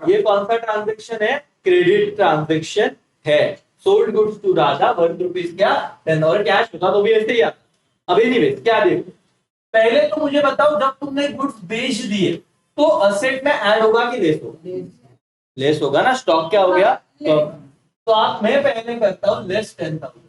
ये कौन सा ट्रांजेक्शन है, क्रेडिट ट्रांजेक्शन है। सोल्ड गुड्स टू राधा, ₹1 क्या 10, और कैश होता तो भी ऐसे ही आता। अब एनीवेज क्या देखो, पहले तो मुझे बताओ, जब तुमने गुड्स बेच दिए तो असेट में ऐड होगा कि लेस होगा, लेस होगा ना, स्टॉक क्या हो गया, तो आप, मैं पहले करता हूं लेस 10,000।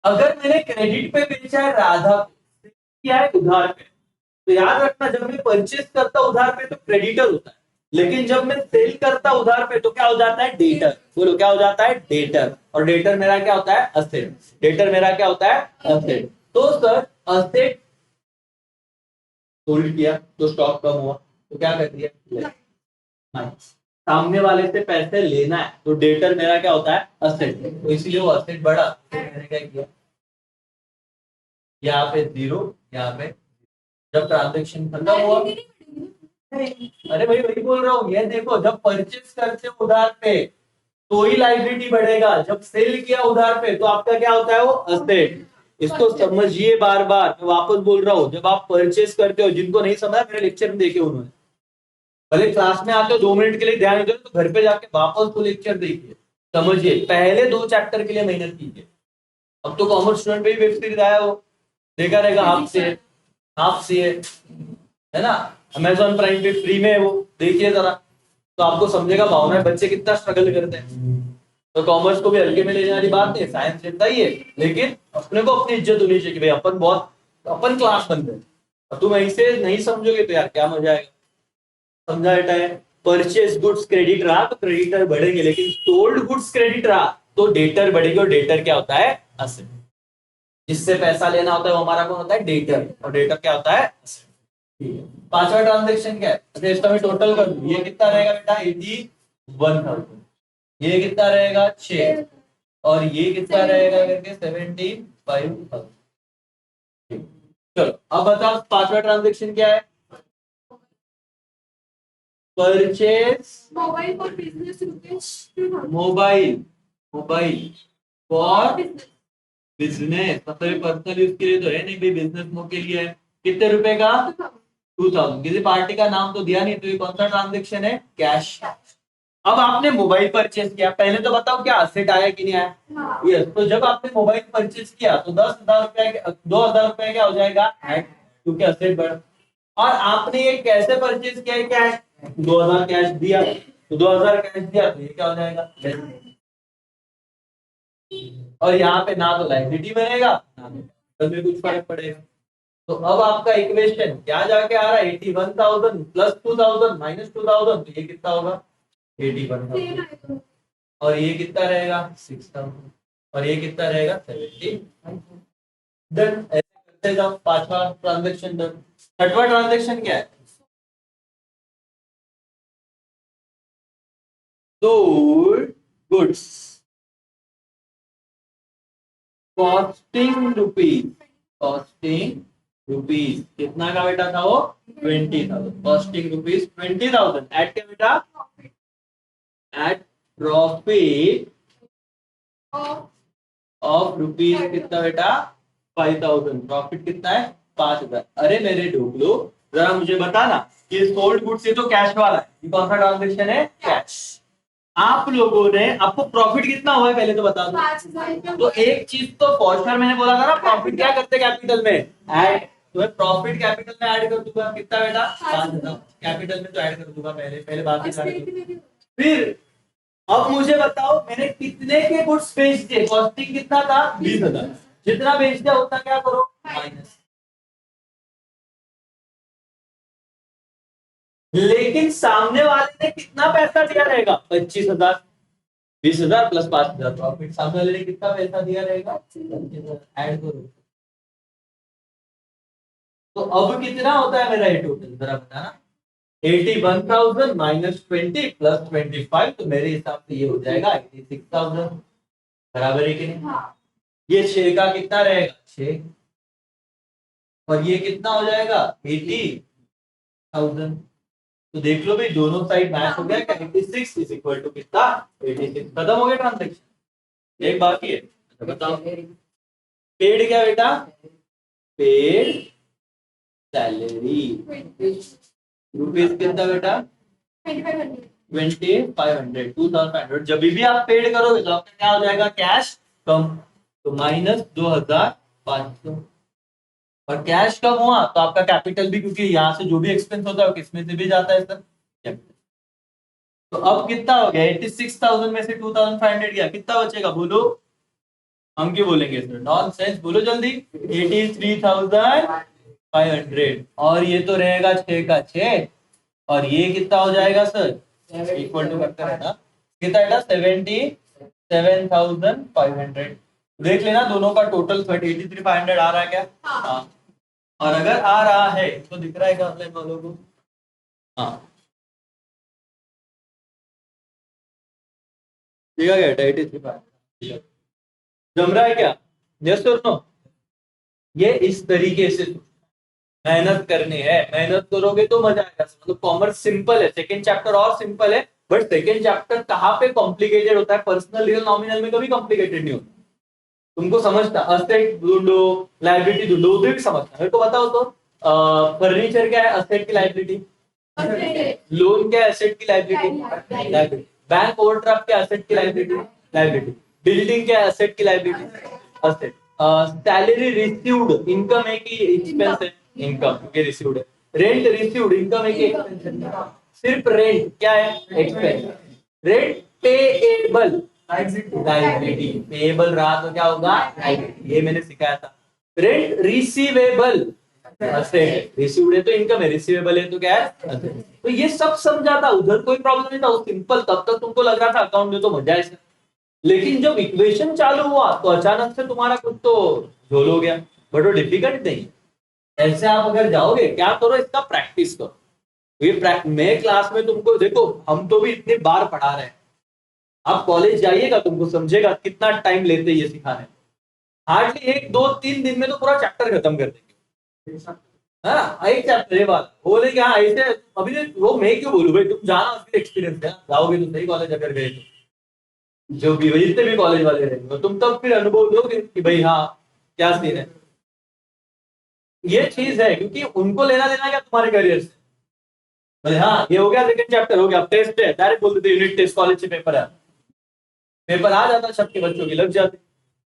अगर मैंने क्रेडिट पे बेचा है राधा पे, किया है उधार पे, तो याद रखना, जब मैं परचेस करता उधार पे तो क्रेडिटर होता है, लेकिन जब मैं सेल करता उधार पे तो क्या हो जाता है, डेटर। बोलो क्या हो जाता है, डेटर। और डेटर मेरा क्या होता है, असेट। डेटर मेरा क्या होता है, असेट। तो सर असेट होल्ड किया तो स्टॉक कम हुआ, तो क्या कर दिया, माइनस। सामने वाले से पैसे लेना है तो डेटर मेरा क्या होता है, असेट, तो इसीलिए वो असेट बढ़ा, तो मैंने क्या किया, यहाँ पे 0, यहाँ पे, जब ट्रांजेक्शन खत्म हुआ, अरे भाई वही बोल रहा हूँ, ये देखो, जब परचेस करते हो उधार पे तो ही लायबिलिटी बढ़ेगा, जब सेल किया उधार पे तो आपका क्या होता है, वो असेट। इसको समझिए, बार बार मैं वापस बोल रहा हूँ, जब आप परचेस करते हो, जिनको नहीं समझा मेरे लेक्चर में देखे उन्होंने, भले क्लास में आते हो 2 मिनट के लिए ध्यान दो, तो घर पे जाके वापस वो लेक्चर देखिए, समझिए, पहले 2 चैप्टर के लिए मेहनत कीजिए। अब तो कॉमर्स स्टूडेंट पे भी वेब सीरीज आया, वो देखा रहेगा, हाफ सी है ना, अमेजॉन प्राइम पे फ्री में है, वो देखिए जरा, तो आपको समझेगा भावना बच्चे कितना स्ट्रगल करते हैं। तो कॉमर्स को भी हल्के में ले जाने वाली बात नहीं, साइंस लेता ही है, लेकिन अपने को अपनी इज्जत होनी चाहिए कि भाई अपन बहुत, अपन क्लास बन गए। अब तुम ऐसे नहीं समझोगे तो यार क्या मजा आएगा, समझा बेटा है। परचेस गुड्स क्रेडिट रहा तो क्रेडिटर बढ़ेंगे, लेकिन सोल्ड गुड्स क्रेडिट रहा तो डेटर बढ़ेंगे, और डेटर क्या होता है, असेट। जिससे पैसा लेना होता है वो हमारा कौन होता है, डेटर, और डेटर क्या होता है, असेट। ठीक है, पांचवा ट्रांजेक्शन क्या है, अच्छा इसका मैं टोटल कर दूं, ये कितना रहेगा बेटा, 81,000, ये कितना रहेगा 6, और ये कितना रहेगा करके 75,000। चलो अब बताओ पांचवा ट्रांजेक्शन क्या है, purchase mobile for business rupees 2,000 mobile for business business, मतलब पर्सनल यूज के लिए तो है नहीं भाई, बिजनेस के लिए है। कितने रुपए का, 2,000। किसी पार्टी का नाम तो दिया नहीं, तो ये कौन सा ट्रांजेक्शन है, कैश। अब आपने मोबाइल परचेस किया, पहले तो बताओ क्या असेट आया कि नहीं आया, यस। तो जब आपने मोबाइल परचेस किया तो 10,000 रुपए, 2,000 रुपए क्या हो जाएगा, ऐड, क्योंकि असेट बढ़। और आपने ये कैसे परचेस किया है, कैश, 2,000 कैश दिया, तो 2,000 कैश दिया तो ये क्या हो जाएगा, और यहाँ पे ना तो लायबिलिटी बनेगा ना तो में कुछ फर्क पड़ेगा। तो अब आपका इक्वेशन क्या जाके आ रहा है, 81,000 प्लस 2,000 माइनस 2,000, तो ये कितना होगा, 81,000, और ये कितना रहेगा, 6,000, और ये कितना रहेगा, 70। डन, ऐसे करते जाओ, पांचवा ट्रांजेक्शन डन। छठवा ट्रांजेक्शन क्या है, सोल्ड गुड्स कॉस्टिंग रुपीज, कितना का बेटा था वो, 20,000, कॉस्टिंग रुपीज 20,000 एट क्या बेटा, एट प्रॉफिट ऑफ रुपीज कितना बेटा, 5,000। प्रॉफिट कितना है, 5,000। अरे मेरे ढोकलो, जरा मुझे बताना कि सोल्ड गुड्स से तो कैश वाला है, ये कौन सा ट्रांजेक्शन है, कैश। आप लोगों ने, आपको प्रॉफिट कितना हुआ है पहले तो बता दो। 5,000 तो एक चीज तो फॉर श्योर मैंने बोला था ना, प्रॉफिट क्या करते कैपिटल में, ऐड, तो मैं प्रॉफिट कैपिटल में ऐड कर दूंगा कितना बेटा 5,000 कैपिटल में तो ऐड कर दूंगा पहले बाकी सारे फिर अब मुझे बताओ मैंने कितने के गुड्स बेच दिए कॉस्टिंग कितना था 20,000 जितना बेच दिया उतना क्या करो माइनस लेकिन सामने वाले ने कितना पैसा दिया रहेगा 25,000 20,000 प्लस 5,000 प्रॉफिट सामने वाले ने कितना पैसा दिया रहेगा ऐड करो तो अब कितना होता है मेरा ये टोटल जरा बताना 81,000 माइनस 20 प्लस 25 तो मेरे हिसाब से ये हो जाएगा 86,000 बराबर है कि नहीं ये 6 का कितना रहेगा 6 और ये कितना हो जाएगा 80,000 तो देख लो भाई दोनों साइड मैच हो गया क्या 86 इज इक्वल टू कितना 86 खत्म हो गया ट्रांजैक्शन एक बाकी है तो बताओ पेड क्या बेटा पेड सैलरी रुपीज कितना बेटा 2,500 2,500 जब भी आप पेड करोगे तो आपका क्या हो जाएगा कैश कम तो माइनस 2,500 और कैश कम हुआ तो आपका कैपिटल भी क्योंकि यहाँ से जो भी एक्सपेंस होता है किसमें से भी जाता है सर तो अब कितना हो गया 86,000 में से 2,500 गया कितना बचेगा बोलो हम क्यों बोलेंगे इसमें नॉनसेंस बोलो जल्दी 83,500 और ये तो रहेगा 6 का 6 और ये कितना हो जाएगा सर इक्वल टू करते रहना कितना बेटा 77,500 देख लेना दोनों का टोटल 83,500 आ रहा है क्या हाँ और अगर आ रहा है तो दिख रहा है क्या ऑनलाइन वालों को हाँ ठीक है 83,500 जम रहा है क्या यस और नो ये इस तरीके से मेहनत करनी है मेहनत करोगे तो मजा आएगा मतलब कॉमर्स सिंपल है सेकंड चैप्टर और सिंपल है बट सेकंड चैप्टर कहाँ पे कॉम्प्लिकेटेड होता है पर्सनल रियल नॉमिनल में कभी कॉम्प्लिकेटेड नहीं होता तुमको समझता असेट ढूंढो लाइबिलिटी ढूंढो उधर भी समझता मेरे को बताओ तो फर्नीचर क्या है असेट की लाइबिलिटी लोन क्या है एसेट की लाइबिलिटी बैंक ओवरड्राफ्ट क्या एसेट की लाइबिलिटी बिल्डिंग क्या है एसेट की liability asset salary received income है कि एक्सपेंस है इनकम क्योंकि रिसीव्ड है रेंट रिसीव्ड इनकम है कि एक्सपेंस है सिर्फ रेंट क्या है expense rent payable liability payable रहा तो क्या होगा ये मैंने सिखाया था रेंट रिसीवेबल असेट रिसीव्ड है तो इनकम है रिसीवेबल है तो क्या है तो ये सब समझा था उधर कोई प्रॉब्लम नहीं था सिंपल तब तक तुमको लग रहा था अकाउंट में तो मजा है इसमें लेकिन जब इक्वेशन चालू हुआ तो अचानक से तुम्हारा कुछ तो झोल हो गया बट वो डिफिकल्ट नहीं ऐसे आप अगर जाओगे क्या करो इसका प्रैक्टिस करो ये मैं क्लास में तुमको देखो हम तो भी इतने बार पढ़ा रहे हैं आप कॉलेज जाइएगा तुमको समझेगा कितना टाइम लेते ये सिखाने हार्डली 1 2 3 दिन में तो पूरा चैप्टर खत्म कर देंगे हाँ एक चैप्टर बात बोले कि हाँ ऐसे अभी वो मैं क्यों बोलूं भाई तुम जाना उसके एक्सपीरियंस है जाओगे तो सही कॉलेज अगर गए तो जो भी जितने भी कॉलेज वाले रहेंगे तुम तब फिर अनुभव दोगे कि भाई हाँ क्या सीन है ये चीज है क्योंकि उनको लेना देना क्या तुम्हारे करियर से बोले हाँ ये हो गया सेकंड चैप्टर हो गया टेस्ट है डायरेक्ट बोल देते यूनिट टेस्ट कॉलेज से पेपर आ जाता सबके बच्चों की लग जाती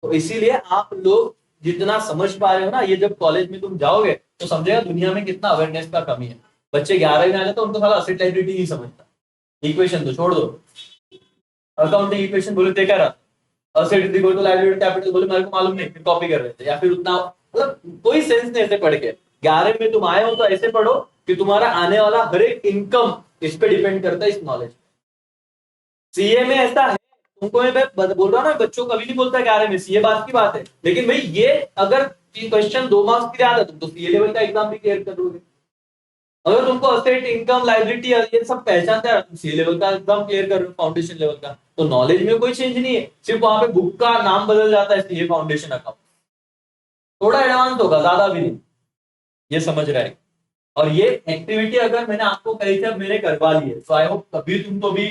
तो इसीलिए आप लोग जितना समझ पा रहे हो ना ये जब कॉलेज में तुम जाओगे तो समझेगा दुनिया में कितना अवेयरनेस का कमी है बच्चे 11वीं में आ जाते उनको सारा असेट लायबिलिटी नहीं समझता इक्वेशन तो छोड़ दो अकाउंटिंग इक्वेशन बोले देखा रहा asset is equal to liability capital बोले मेरे को मालूम नहीं फिर कॉपी कर रहे थे या फिर उतना मतलब कोई सेंस नहीं ऐसे पढ़ के 11वीं में तुम आए हो तो ऐसे पढ़ो कि तुम्हारा आने वाला हर एक इनकम इस पे डिपेंड करता है इस नॉलेज सीए में ऐसा है तुमको मैं बोल रहा हूँ ना बच्चों कभी नहीं बोलता 11 में सीए बात की बात है लेकिन भाई ये अगर क्वेश्चन 2 मार्क्स के लिए आता तुम तो सीए लेवल का एग्जाम भी क्लियर कर दोगे अगर तुमको असेट इनकम लायबिलिटी ये सब पहचानता है तुम सीए लेवल का एग्जाम क्लियर कर रहे हो फाउंडेशन लेवल का तो नॉलेज में कोई चेंज नहीं है सिर्फ वहां पे बुक का नाम बदल जाता है सीए फाउंडेशन अकाउंट थोड़ा एडवांस होगा ज्यादा भी नहीं ये समझ रहे हैं और ये एक्टिविटी अगर मैंने आपको कही थी अब मैंने करवा ली है तो आई होप कभी तुमको भी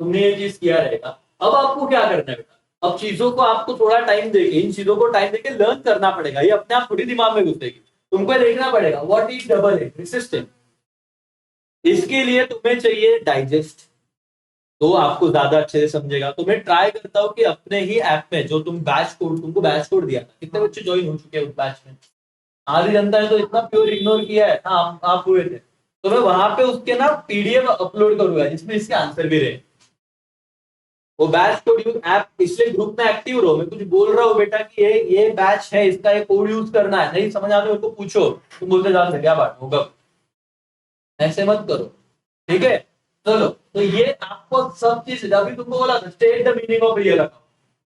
तुमने ये चीज किया रहेगा अब आपको क्या करना है बेटा अब चीजों को आपको थोड़ा टाइम देके इन चीजों को टाइम देके लर्न करना पड़ेगा ये अपने आप थोड़ी दिमाग में घुसेगी तुमको देखना पड़ेगा what is double head resistance इसके लिए तुम्हें चाहिए डाइजेस्ट तो आपको ज्यादा अच्छे से समझेगा तो मैं ट्राई करता हूँ कि अपने ही ऐप में जो तुमको बैच कोड दिया था कितने बच्चे ज्वाइन हो चुके हैं उस बैच में आधी जनता ने तो इतना प्योर इग्नोर किया है। हाँ, आप हुए थे तो मैं वहां पे उसके ना पीडीएफ अपलोड करूंगा जिसमें इसके आंसर भी रहे। वो बैच कोड यूज ऐप, इसलिए ग्रुप में एक्टिव रहो। मैं कुछ बोल रहा हूँ बेटा कि ये बैच है, इसका ये कोड यूज करना है, नहीं समझ आता तो पूछो। तुम बोलते जा सकते क्या बात होगा, ऐसे मत करो, ठीक है। चलो, तो ये आपको सब चीज, अभी तुमको बोला था state the meaning of real account.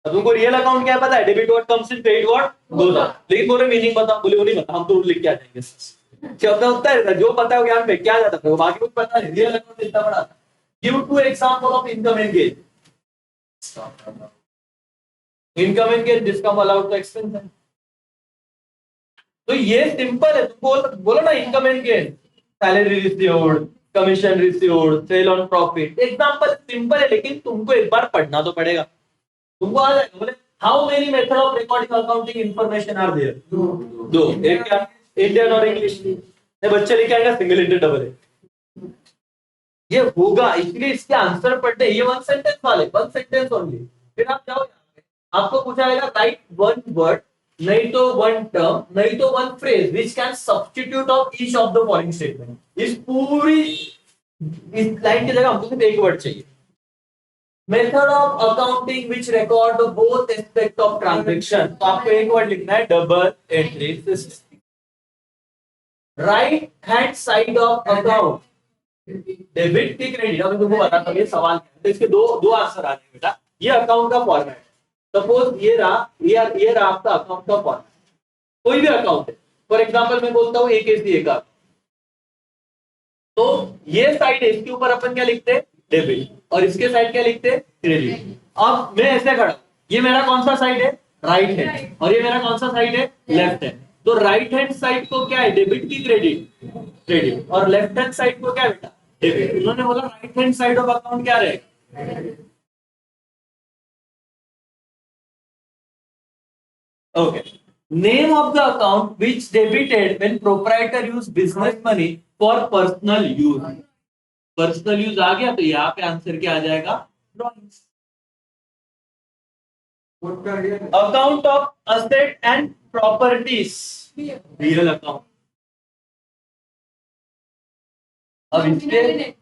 अब तुमको रियल अकाउंट क्या पता है, debit what comes in, credit what goes out, लेकिन पूरे मीनिंग बता, बोले वो नहीं पता, हम तो रूल लिख के आ जाएंगे। क्या होता है, जो पता है ज्ञान पे क्या जाता है, बाकी कुछ पता नहीं। रियल अकाउंट इतना बड़ा था। Give two example of income and gain. Income and gain जिसका अलाउड टू एक्सपेंस है, तो ये सिंपल है। तुम बोलो ना income and gain, salary received, commission received, sale on profit. Example simple है, लेकिन तुमको एक बार पढ़ना तो पड़ेगा। तुमको आ जाएगा। बोले how many method of recording accounting information are there, दो। एक क्या, इंडियन और इंग्लिश। बच्चे लेके आएगा सिंगल इंटर डबल है, ये होगा। इसलिए इसके आंसर पढ़ते, ये वन सेंटेंस वाले, वन सेंटेंस ओनली। फिर आप जाओ, आपको पूछा जाएगा राइट वन वर्ड, नहीं तो वन टर्म, नहीं तो one phrase which can substitute of each of the following statement. इस पूरी इस लाइन की जगह हमको सिर्फ एक वर्ड चाहिए। Method of accounting which record both aspect of transaction, तो आपको एक वर्ड लिखना है, double entry system. Right hand side of account, debit की क्रेडिट। अभी तुमको बताता हूं ये सवाल क्या है, तो इसके दो आंसर आ रहे हैं बेटा। ये अकाउंट का फॉर्मेट, सपोज ये रहा आपका अकाउंट का फॉर्मेट, कोई भी अकाउंट है। फॉर एग्जांपल मैं बोलता हूँ AKCA का, तो ये साइड है, इसके ऊपर अपन क्या लिखते हैं, डेबिट, और इसके साइड क्या लिखते हैं, क्रेडिट। अब मैं ऐसे खड़ा, ये मेरा कौन सा साइड है, राइट हैंड, और ये मेरा कौन सा साइड है, लेफ्ट हैंड। तो राइट हैंड साइड को क्या है, डेबिट की क्रेडिट, और लेफ्ट हैंड साइड को क्या है बेटा, डेबिट। उन्होंने बोला right hand side of account क्या रहेगा, okay. Name of the account which debited when proprietor used business money for personal use. Personal use आ गया, तो यहाँ पे आंसर क्या आ जाएगा, drawings. Account of asset and properties, real account. अब इसके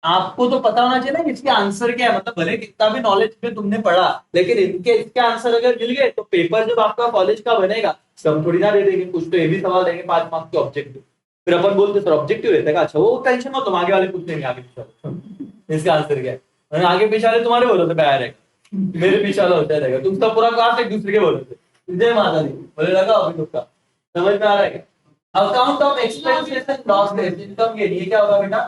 आपको तो पता होना चाहिए ना इसके आंसर क्या है। मतलब भले कितना भी नॉलेज में तुमने पढ़ा, लेकिन इसके आंसर अगर मिल गए तो पेपर जब आपका कॉलेज का बनेगा, सब थोड़ी ना दे देंगे, कुछ तो ये भी सवाल देंगे 5 मार्क्स के ऑब्जेक्टिव। फिर अपन बोलते सर ऑब्जेक्टिव रहता है, अच्छा वो टेंशन मत, तुम आगे वाले पूछ लेंगे आगे पीछे इसका आंसर क्या है। आगे पीछे वाले तुम्हारे भरोसे पे आया रहेगा, मेरे पीछे वाला होता रहेगा, तुम सब पूरा क्लास एक दूसरे के भरोसे। जय माता दी, बोले लगा अभी तुमका समझ में आ रहा है। Account of expenses and loss, income के लिए क्या होगा बेटा,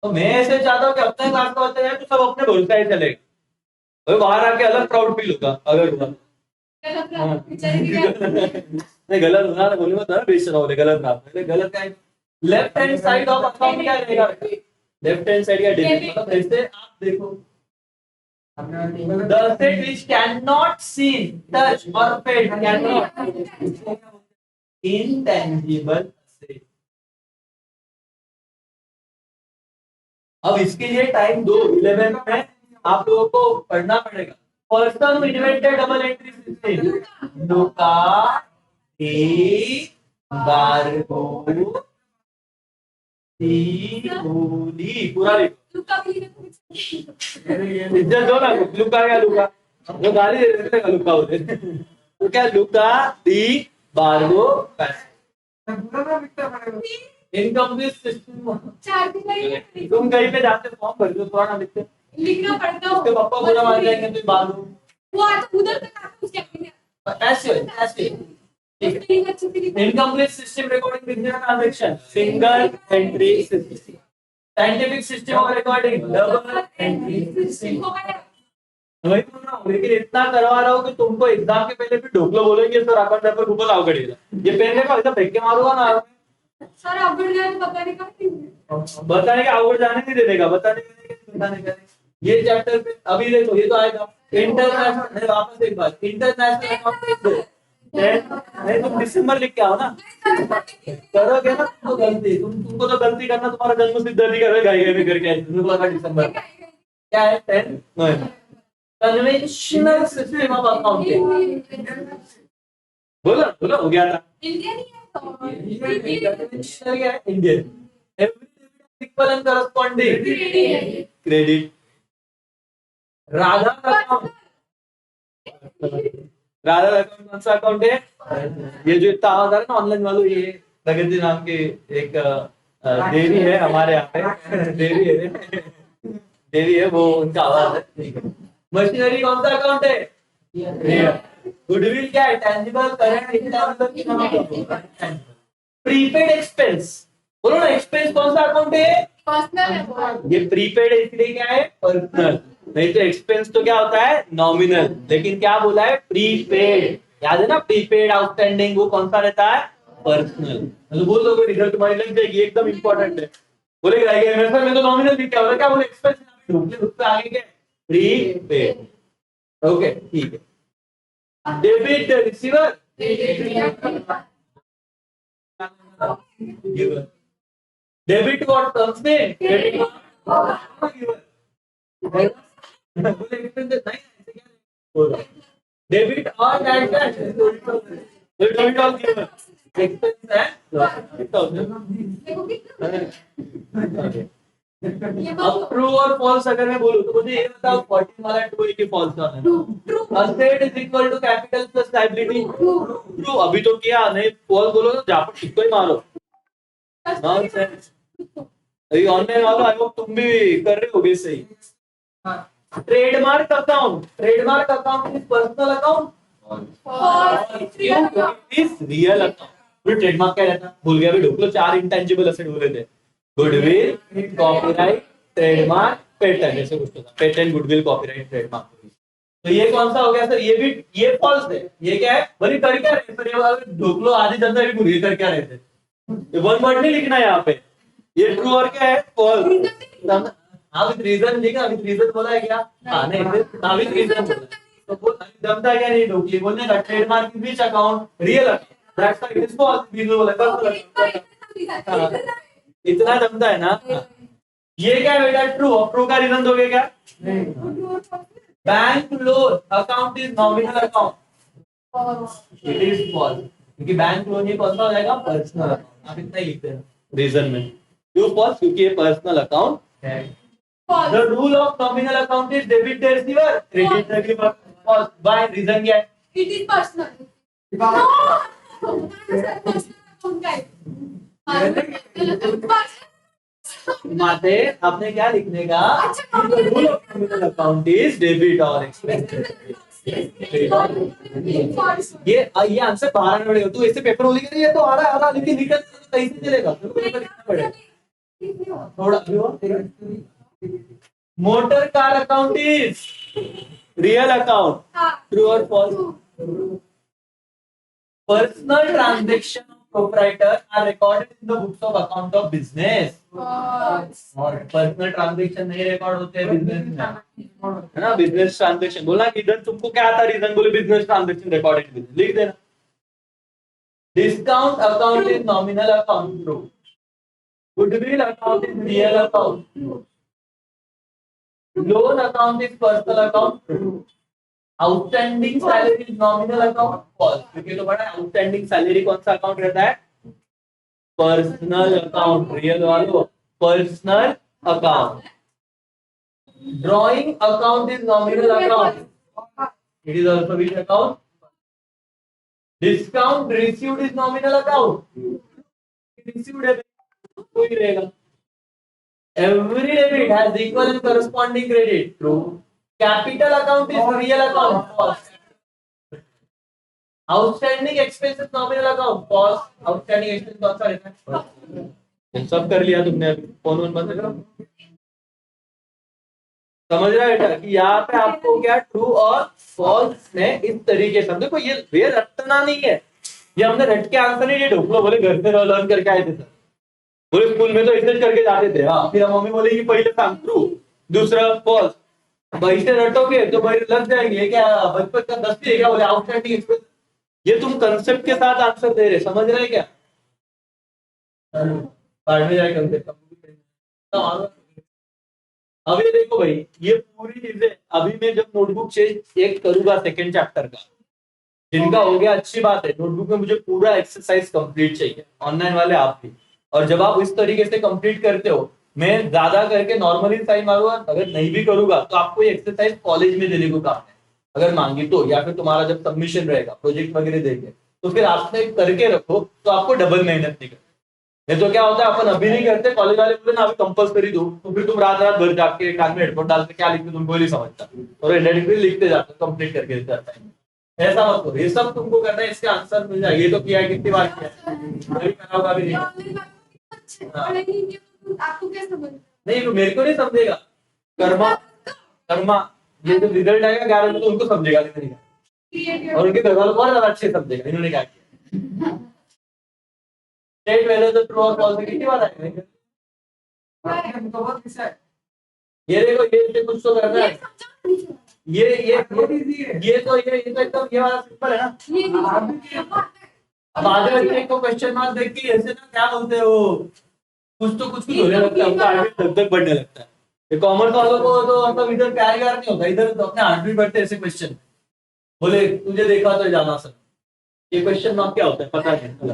तो मैं ऐसे चाहता हूँ कि अपने क्लास का बच्चा है तो सब अपने भरोसे ही चलेगा, बाहर आके अलग प्राउड फील होगा अगर हुआ। नहीं गलत होना ना, बोले मत बेच रहा हूँ, गलत ना गलत का। Left hand side of account क्या रहेगा, लेफ्ट हैंड साइड का डेबिट, मतलब ऐसे आप देखो, the asset which cannot see, touch or feel, cannot, intangible asset। अब इसके लिए टाइम दो, 11 में आप लोगों को पढ़ना पड़ेगा। Person who invented double entry system, Luca de Borgo डी, पूरा इज्जत दो ना, लुका क्या, लुका वो गाली दे देते हैं, लुका बोलते तो क्या, लुका डी बार्गो इनकम्प्लीट सिस्टम। तुम कहीं पे जाते फॉर्म भर दो, थोड़ा ना लिखते, लिखना पड़ता है, उसके पापा बुरा मान जाएंगे तो बालू वो आज उधर तक आता उसके ऐसे incomplete system recording business transaction, single entry system. Scientific system of recording, double entry system. वही तो ना, लेकिन इतना करवा रहा हूँ कि तुमको एग्जाम के पहले भी ढोकलो बोलेंगे सर अपन पेपर खूबच अवघड आहे, ये पेन देखो इधर फेंक के मारूंगा ना सर अवघड जाए तो बताने का नहीं, बताने का अवघड जाने नहीं देने का, बताने का ये चैप्टर पे अभी देखो ये तो आएगा इंटरनेशनल, वापस एक बार इंटरनेशनल नहीं, तुम दिसंबर लिख के आओ ना, करोगे ना तो गलती, तुमको तो गलती करना तुम्हारा जन्म सिद्ध अधिकार है, गाय में करके लगा दिसंबर क्या है 10 कन्वेंशनल सिस्टम ऑफ अकाउंटिंग। बोलो बोलो, हो गया था। इंडियन ही है तो Indian. Every equal and corresponding credit. Radha account, Radha account कौन सा अकाउंट है? ये जो इतना आवाज आ रहा है ना ऑनलाइन वालों, ये प्रगति नाम की एक देवी है हमारे यहाँ पे, देवी है वो, उनका आवाज है। मशीनरी कौन सा अकाउंट है? गुडविल क्या है? Tangible, current, intangible. Prepaid expense, बोलो ना, एक्सपेंस कौन सा अकाउंट है? पर्सनल है। ये प्रीपेड है इसलिए क्या है? पर्सनल। नहीं तो एक्सपेंस तो क्या होता है? नॉमिनल। लेकिन क्या बोला है? प्रीपेड। याद है ना, प्रीपेड आउटस्टैंडिंग वो कौन सा रहता है? पर्सनल। मतलब बोल दो, रिजल्ट तुम्हारी लग जाएगी, एकदम इंपॉर्टेंट है। बोलेगा इन्वेस्टमेंट में तो नॉमिनल लिखा होगा, क्या बोले? एक्सपेंस उस पे आगे क्या? प्रीपेड। ओके ठीक है। Debit receiver, giver. Debit what comes में? Credit giver. बोले एक्सपेंस नहीं, ऐसे क्या बोलो? डेबिट और डेबिट ऑल गिवर। एक्सपेंस है अब ट्रू और फॉल्स अगर मैं बोलूं तो मुझे ये बताओ 14 वाला ट्रू है कि फॉल्स का है? Asset is equal to capital plus liability. True अभी तो किया नहीं, फॉल्स बोलो तो जापर टिक्को ही मारो। नॉनसेंस। अभी ऑनलाइन वालों आई होप तुम भी कर रहे होगे सही। Trademark account, trademark account is personal account, is real account. फिर ट्रेडमार्क क्या रहता? भूल गया भी, ढूंढ लो। 4 इंटेंजिबल असेट बोले थे, गुडविल, कॉपीराइट, ट्रेडमार्क, पेटेंट, ऐसे कुछ तो था। Patent, goodwill, copyright, trademark. तो ये कौन सा हो गया सर? ये भी, ये फॉल्स है। ये क्या है? बोली कर क्या रहे सर? ये ढूंढ लो, आधी जनता भी भूल गई कर क्या रहे थे। ये वन वर्ड नहीं लिखना है यहाँ पे। ये ट्रू और क्या है? फॉल्स। हाँ विद रीजन लिखा, विद रीजन बोला है क्या? हाँ नहीं, हाँ विद रीजन बोला है। तो बोल दमता क्या नहीं ढूंढ बोलने का? Trademark is which account? Real account, that's why it is false. Reason बोला पर्सनल। इतना दमता है ना। ये क्या है बेटा? ट्रू। और ट्रू का रीजन दोगे क्या? Bank loan account is nominal account, it is false. क्योंकि बैंक लोन ये कौन सा हो जाएगा? Personal account. आप इतना ही लिखते हैं रीजन में। क्यों फॉल्स? क्योंकि ये पर्सनल अकाउंट है। The rule of nominal account is debit the receiver, credit the giver. False. By reason क्या है? It is personal. माते आपने क्या लिखने का? Rule of nominal account is debit और एक्सपेंस। ये आंसर बाहर आने पड़ेगा। तू ऐसे पेपर लिख रही है तो आ रहा है, लेकिन निकल कैसे चलेगा? थोड़ा motor car account is real account, true और false? Personal transaction of proprietor are recorded in the books of account of business. और पर्सनल ट्रांजेक्शन नहीं रिकॉर्ड होते बिजनेस में, है ना? बिजनेस ट्रांजेक्शन बोला कि इधर तुमको क्या आता? रीजन बोले बिजनेस ट्रांजेक्शन रिकॉर्डेड बिजनेस, लिख देना। Discount account is nominal account, true. Goodwill account is real account, true. Loan account is personal account, true. Outstanding salary is nominal account, false. क्योंकि तो बड़ा आउटस्टैंडिंग सैलरी कौन सा अकाउंट रहता है? Personal account. रियल वालों personal account. Drawing account is nominal account, it is also which account? Discount received is nominal account, received है तो ही रहेगा। Every debit has equal and corresponding credit, true. Capital account is real account, false. Outstanding expenses nominal account, false. Outstanding expenses कौन सा रहता है? सब कर लिया तुमने, अभी फोन बंद करो। समझ रहा है बेटा कि यहाँ पे आपको क्या ट्रू और फॉल्स में इस तरीके से, देखो ये रटना नहीं है, ये हमने रट के आंसर नहीं, ये ढोकलो बोले घर से लर्न करके आए थे सर, बोले स्कूल में तो ऐसे करके जाते थे। हाँ, फिर मम्मी बोलेगी पहले सांग ट्रू, दूसरा फॉल्स। भाई से रटोगे तो भाई लग जाएंगे। क्या बचपन का 10वीं है क्या? बोले आउटस्टैंडिंग एक्सपेंस। ये तुम कंसेप्ट के साथ आंसर दे रहे, समझ रहे क्या? बाद में जाए कंसेप्ट। अभी देखो भाई, ये पूरी चीजें अभी मैं जब नोटबुक चेक करूंगा सेकेंड चैप्टर का, जिनका हो गया अच्छी बात है, नोटबुक में मुझे पूरा एक्सरसाइज कंप्लीट चाहिए, ऑनलाइन वाले आप भी। और जब आप इस तरीके से कंप्लीट करते हो, मैं ज्यादा करके नॉर्मली साइन मारूंगा, अगर नहीं भी करूंगा तो आपको ये एक्सरसाइज कॉलेज में देने को काम है, अगर मांगी तो, या फिर तुम्हारा जब सबमिशन रहेगा प्रोजेक्ट वगैरह देंगे तो फिर आपने करके रखो, तो आपको डबल मेहनत नहीं करनी। नहीं तो क्या होता है, अपन अभी नहीं करते, कॉलेज वाले बोले ना अभी कंपल्सरी दो, तो फिर तुम रात रात भर जाके कान में हेडफोन डाल के क्या लिखते तुमको नहीं समझता, और डायरेक्टली लिखते जाते हो, कंप्लीट करके देते जाता है। ऐसा मत करो, ये सब तुमको करना है, इसके आंसर मिल जाएगा। ये तो किया है, कितनी बार किया है, अभी करा होगा, अभी नहीं। आपको क्या समझ नहीं तो मेरे को नहीं समझेगा, कर्मा कर्मा, ये जो रिजल्ट आएगा 11 में तो उनको समझेगा, नहीं और उनके घर वालों को और ज्यादा अच्छे समझेगा इन्होंने क्या किया। स्टेट वैल्यू तो ट्रू और फॉल्स कितनी बार आएगा, ये देखो, ये कुछ तो करना है, ये तो एकदम ये वाला सिंपल है ना। अब आगे वाले को क्वेश्चन मार्क देख के ऐसे ना क्या बोलते हो, कुछ होने लगता है, उनका हार्ट धक धक बढ़ने लगता है। ये कॉमर्स वालों को तो मतलब इधर प्यार नहीं होता, इधर तो अपने हार्ट बीट बढ़ते ऐसे क्वेश्चन, बोले तुझे देखा तो जाना सर, ये क्वेश्चन मार्क क्या होता है पता नहीं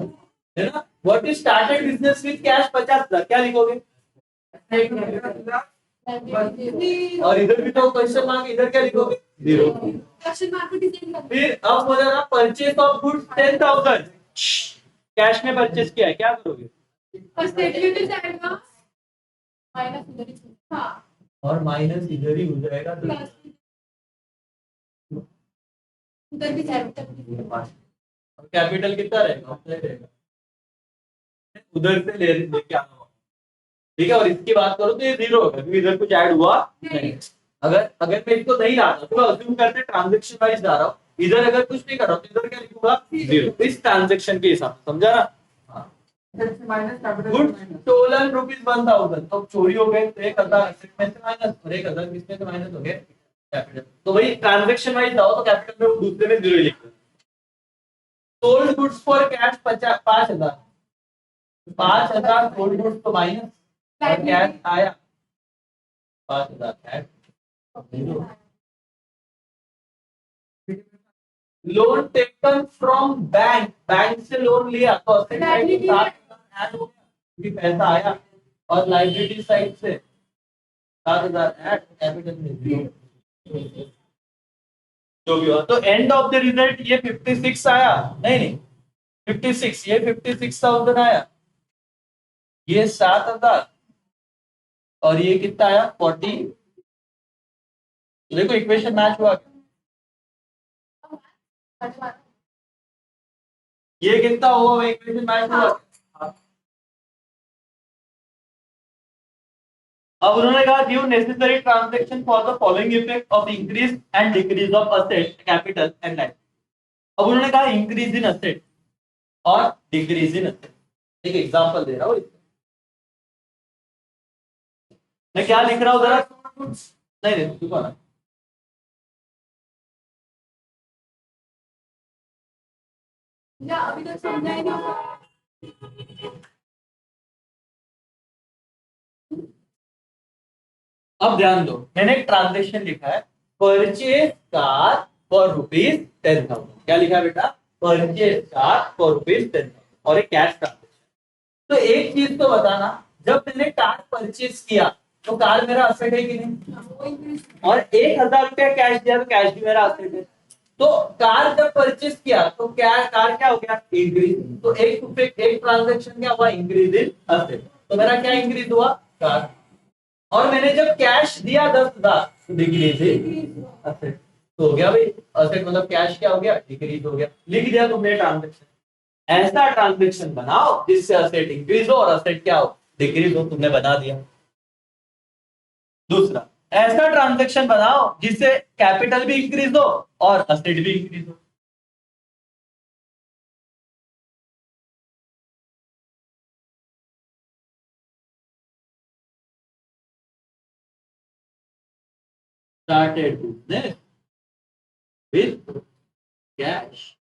है ना। What is started business with cash 50,000, क्या लिखोगे, और इधर भी तो क्वेश्चन मार्क, इधर क्या लिखोगे, 0। क्वेश्चन मार्क को डिजाइन कर फिर अब हो जाएगा परचेज ऑफ गुड्स 10,000, कैश में परचेज किया है, क्या करोगे, और स्टेटमेंट इज एडवांस माइनस इधर ही हां और माइनस इधर ही हो जाएगा, तो प्लस उधर भी कैपिटल कितना रहेगा, उधर से लेके आना होगा, ठीक है। और इसकी बात करो तो ये 0 होगा, क्योंकि इधर कुछ ऐड हुआ नहीं। अगर अगर मैं इसको नहीं लाता तो अज्यूम करते ट्रांजैक्शन वाइज जा रहा हूँ, इधर अगर कुछ नहीं कर रहा तो इधर क्या लिखूंगा, 0, इस ट्रांजैक्शन के हिसाब से, समझा ना। गुड स्टोलन रुपीज 1,000, तो चोरी हो गए तो 1,000 में से माइनस, और 1,000 किसमें से माइनस हो गए, कैपिटल। तो वही ट्रांजैक्शन वाइज जाओ तो कैपिटल में दूसरे में 0 लिख दो। Sold goods for cash 5,000, 5,000 sold goods तो माइनस, और कैश आया 5,000 add, loan taken from bank, bank से लोन लिया तो असेट साइड के साथ ऐड हो गया, क्योंकि पैसा आया, और लायबिलिटी साइड से 7,000 ऐड, कैपिटल में 0, जो भी हुआ। तो एंड ऑफ द रिजल्ट ये 56 आया, नहीं 56, ये 56,000 आया, ये 7,000, और ये कितना आया 40। देखो इक्वेशन मैच हुआ, ये कितना हुआ, इक्वेशन मैच हुआ। अब उन्होंने कहा give necessary transaction for the following effect of increase and decrease of asset capital and liability. अब उन्होंने कहा इंक्रीज इन असेट और डिक्रीज इन असेट। एक एग्जांपल दे रहा हूं, मैं क्या लिख रहा हूं जरा, नहीं देखो ना, या अभी तक समझा ही नहीं। अब ध्यान दो, मैंने एक ट्रांजेक्शन लिखा है, परचेज कार फॉर ₹10,000, क्या लिखा है बेटा, परचेज कार फॉर ₹10,000, और एक कैश ट्रांजेक्शन। तो एक चीज तो बताना, जब मैंने कार परचेज किया तो कार मेरा असेट है कि नहीं, और 1,000 रुपया कैश दिया तो कैश भी मेरा असेट है। तो कार जब परचेज किया तो क्या कार क्या हो गया, इंक्रीज। तो एक ट्रांजेक्शन क्या हुआ, इंक्रीज इन असेट, तो मेरा क्या इंक्रीज हुआ, कार। और मैंने जब कैश दिया 10,000 डिक्रीज इन असेट, तो हो गया भाई, असेट मतलब कैश क्या हो गया, डिक्रीज हो गया, लिख दिया तुमने ट्रांजेक्शन। ऐसा ट्रांजेक्शन बनाओ जिससे असेट इंक्रीज हो और असेट क्या हो, डिक्रीज हो, तुमने बना दिया। दूसरा, ऐसा ट्रांजैक्शन बनाओ जिससे कैपिटल भी इंक्रीज हो और असेट भी इंक्रीज हो। स्टार्टेड बिजनेस विद कैश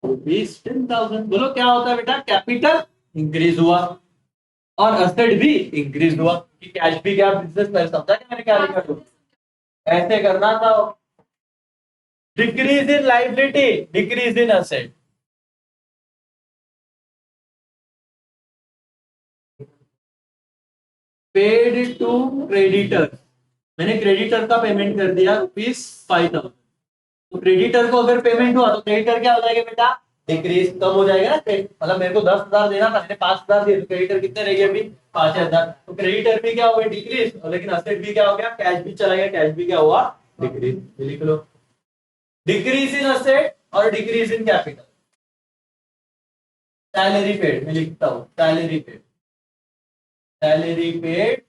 ₹10,000, बोलो क्या होता है बेटा, कैपिटल इंक्रीज हुआ और असेट भी इंक्रीज हुआ, कि कैश भी क्या बिजनेस में, समझा कि मैंने क्या लिखा, ऐसे करना था। Decrease in liability, decrease in asset. Paid to creditor, मैंने क्रेडिटर का पेमेंट कर दिया ₹5,000। तो क्रेडिटर को अगर पेमेंट हुआ तो क्रेडिटर क्या हो जाएगा बेटा, डिक्रीज, कम हो जाएगा ना। मतलब मेरे को 10,000 देना था, मैंने 5,000 दिए, तो क्रेडिटर कितने रह गए अभी 5,000। तो क्रेडिटर भी क्या हो गया, डिक्रीज, और लेकिन असेट भी क्या हो गया, कैश भी चला गया, कैश भी क्या हुआ, डिक्रीज। लिख लो, डिक्रीज इन असेट और decrease in capital. Salary paid, मैं लिखता हूँ सैलरी पेड, सैलरी पेड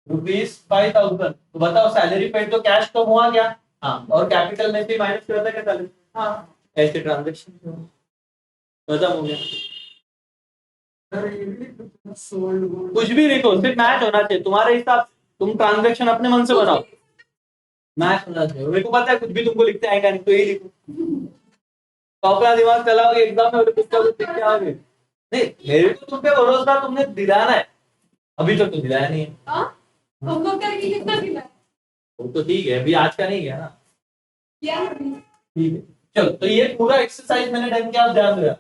₹5,000। तो बताओ सैलरी पेड तो कैश कम हुआ क्या, हाँ, और कैपिटल में से माइनस करता क्या सैलरी, हाँ, ऐसे ट्रांजेक्शन खत्म हो गया। कुछ भी लिखो, सिर्फ मैच होना चाहिए तुम्हारे हिसाब से, तुम ट्रांजेक्शन अपने मन से बनाओ, मैच होना चाहिए। मेरे को पता है कुछ भी तुमको लिखते आएगा नहीं, तो यही लिखो, तो अपना दिमाग चलाओगे एग्जाम में, कुछ लिख के आओगे। नहीं, मेरे को तुम पे भरोसा, तुमने दिलाना है, अभी तक तो दिलाया नहीं है। हम लोग करके कितना दिला वो तो ठीक है, अभी आज का नहीं गया ना, यार। ठीक है। चलो, तो ये पूरा एक्सरसाइज मैंने डन किया, आप ध्यान दिया।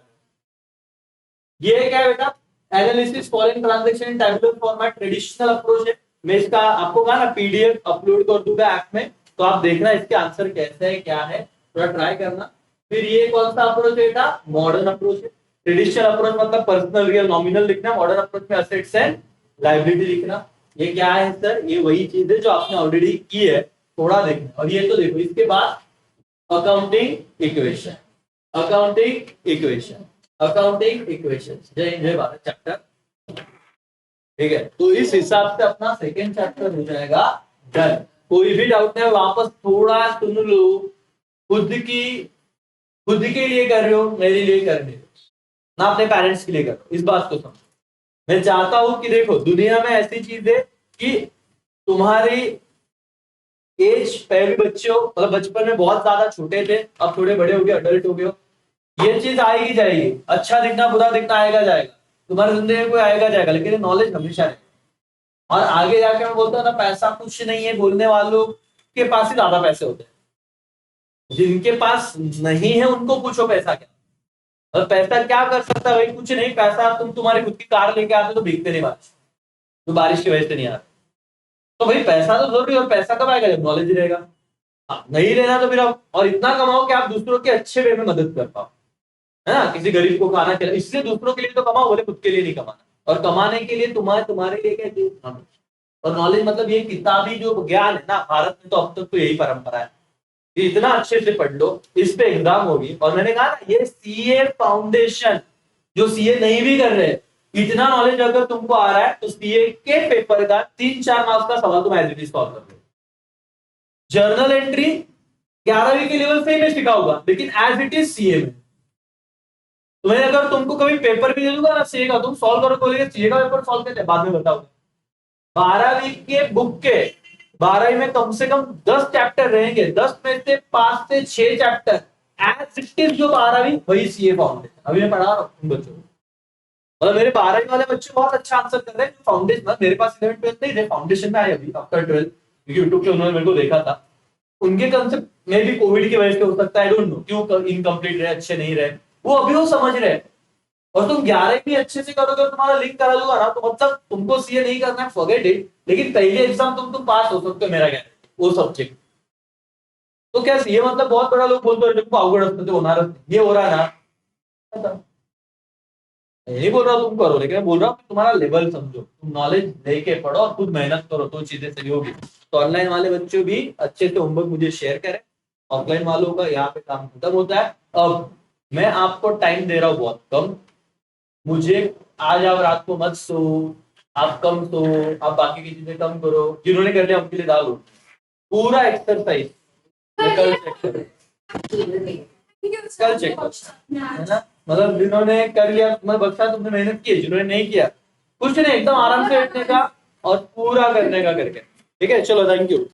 ये क्या है बेटा, analysis following transaction in tabular format, traditional approach है। मैं इसका आपको कहा ना पीडीएफ अपलोड कर दूंगा ऐप में, तो आप देखना इसके आंसर कैसे है, क्या है, थोड़ा ट्राई करना। फिर ये कौन सा अप्रोच है बेटा, मॉडर्न अप्रोच है। ट्रेडिशनल अप्रोच मतलब पर्सनल रियल नॉमिनल लिखना, मॉडर्न अप्रोच में असेट्स एंड लायबिलिटी लिखना। ये क्या है सर, ये वही चीज है जो आपने ऑलरेडी की है, थोड़ा देखना। और ये तो देखो, इसके बाद accounting equation, accounting equation, accounting equation, जय हिंद जय भारत चैप्टर, ठीक है। तो इस हिसाब से अपना सेकेंड चैप्टर हो जाएगा डन। कोई भी डाउट नहीं, वापस थोड़ा सुन लो, खुद के लिए कर रहे हो, मेरे लिए कर रहे हो ना, अपने पेरेंट्स के लिए करो, इस बात को समझो। मैं चाहता हूं कि देखो, दुनिया में ऐसी चीज है कि तुम्हारी एज पहले बच्चे हो, मतलब बचपन में बहुत ज्यादा छोटे थे, अब थोड़े बड़े हो गए, अडल्ट हो गए हो, ये चीज आएगी जाएगी, अच्छा दिखना बुरा दिखना आएगा जाएगा, तुम्हारी जिंदगी में कोई आएगा जाएगा, लेकिन नॉलेज हमेशा रहेगा। और आगे जाके मैं बोलता हूँ ना, पैसा कुछ नहीं है, बोलने वालों के पास ही ज्यादा पैसे होते हैं, जिनके पास नहीं है उनको पूछो पैसा क्या, और पैसा क्या कर सकता है भाई, कुछ नहीं। पैसा तुम तुम्हारी खुद की कार लेके आते तो भीगते नहीं बारिश, तो बारिश की वजह से नहीं आते, तो भाई पैसा तो जरूरी है, और पैसा कब आएगा, जब नॉलेज रहेगा। हाँ, नहीं लेना तो फिर आप और इतना कमाओ कि आप दूसरों के अच्छे वे में मदद कर पाओ, है ना, किसी गरीब को खाना खिला, इसलिए दूसरों के लिए तो कमाओ, बोले खुद के लिए नहीं कमाना। और कमाने के लिए तुम्हारे लिए क्या चाहिए, नॉलेज। और नॉलेज मतलब ये किताबी जो ज्ञान है ना, भारत में तो अब तक तो यही परंपरा है, ये इतना अच्छे से पढ़ लो, इस पे एग्जाम होगी। और मैंने कहा ना, ये सीए फाउंडेशन, जो सीए नहीं भी कर रहे, इतना नॉलेज अगर तुमको आ रहा है, तो सीए के पेपर का 3-4 मार्क्स का सवाल तुम एज इट इज सॉल्व कर लो। जर्नल एंट्री 11वीं के लेवल से ही मैं सिखाऊंगा, लेकिन एज इट इज सीए में। तो मैं अगर तुमको कभी पेपर भी दे दूंगा ना सीए का, तुम सॉल्व करो, बोलेगे सीए का पेपर सॉल्व करते बाद में बताओगे। 12वीं के बुक के 12वीं में कम से कम 10 चैप्टर रहेंगे, 10 में से 5 से 6 चैप्टर एज इट इज जो 12वीं वही सीए फाउंडेशन। अभी मैं पढ़ा रहा हूँ बच्चों को, मतलब मेरे 12वीं वाले बच्चे बहुत अच्छा आंसर कर रहे हैं। फाउंडेशन मतलब मेरे पास 11 12 नहीं थे, फाउंडेशन में आए अभी आफ्टर 12, क्योंकि यूट्यूब पे उन्होंने मेरे को देखा था। उनके कंसेप्ट में भी कोविड की वजह से हो सकता है, आई डोंट नो क्यों इनकम्प्लीट रहे, अच्छे नहीं रहे, वो अभी वो समझ रहे हैं। और तुम 11 भी अच्छे से करोगे, तुम्हारा लिंक करा दूंगा ना, तो मतलब तुमको सीए नहीं करना है, फॉरगेट इट, लेकिन पहले एग्जाम तुम पास हो सकते हो, मेरा गारंटी, वो सब्जेक्ट। तो क्या सीए मतलब बहुत बड़ा, लोग बोलते हैं तुमको अवगढ़ असतं ते होणार, ये हो रहा है ना, नहीं बोल रहा तुम करो, लेकिन मैं बोल रहा हूँ तुम्हारा लेवल समझो, तुम नॉलेज लेके पढ़ो और खुद मेहनत करो, तो चीजें सही होगी। तो ऑनलाइन वाले बच्चे भी अच्छे से होमवर्क मुझे शेयर करें, ऑफलाइन वालों का यहाँ पे काम खत्म होता है। अब मैं आपको टाइम दे रहा हूँ बहुत कम, मुझे आज आप रात को मत सो, आप कम सो, आप बाकी की चीजें कम करो, जिन्होंने कर लिया उनके लिए डालो पूरा एक्सरसाइज, कल चेक है ना, मतलब जिन्होंने कर लिया मैं बख्शा, तुमने मेहनत की, जिन्होंने नहीं किया कुछ नहीं, एकदम आराम से बैठने का और पूरा करने का करके, ठीक है। चलो, थैंक यू।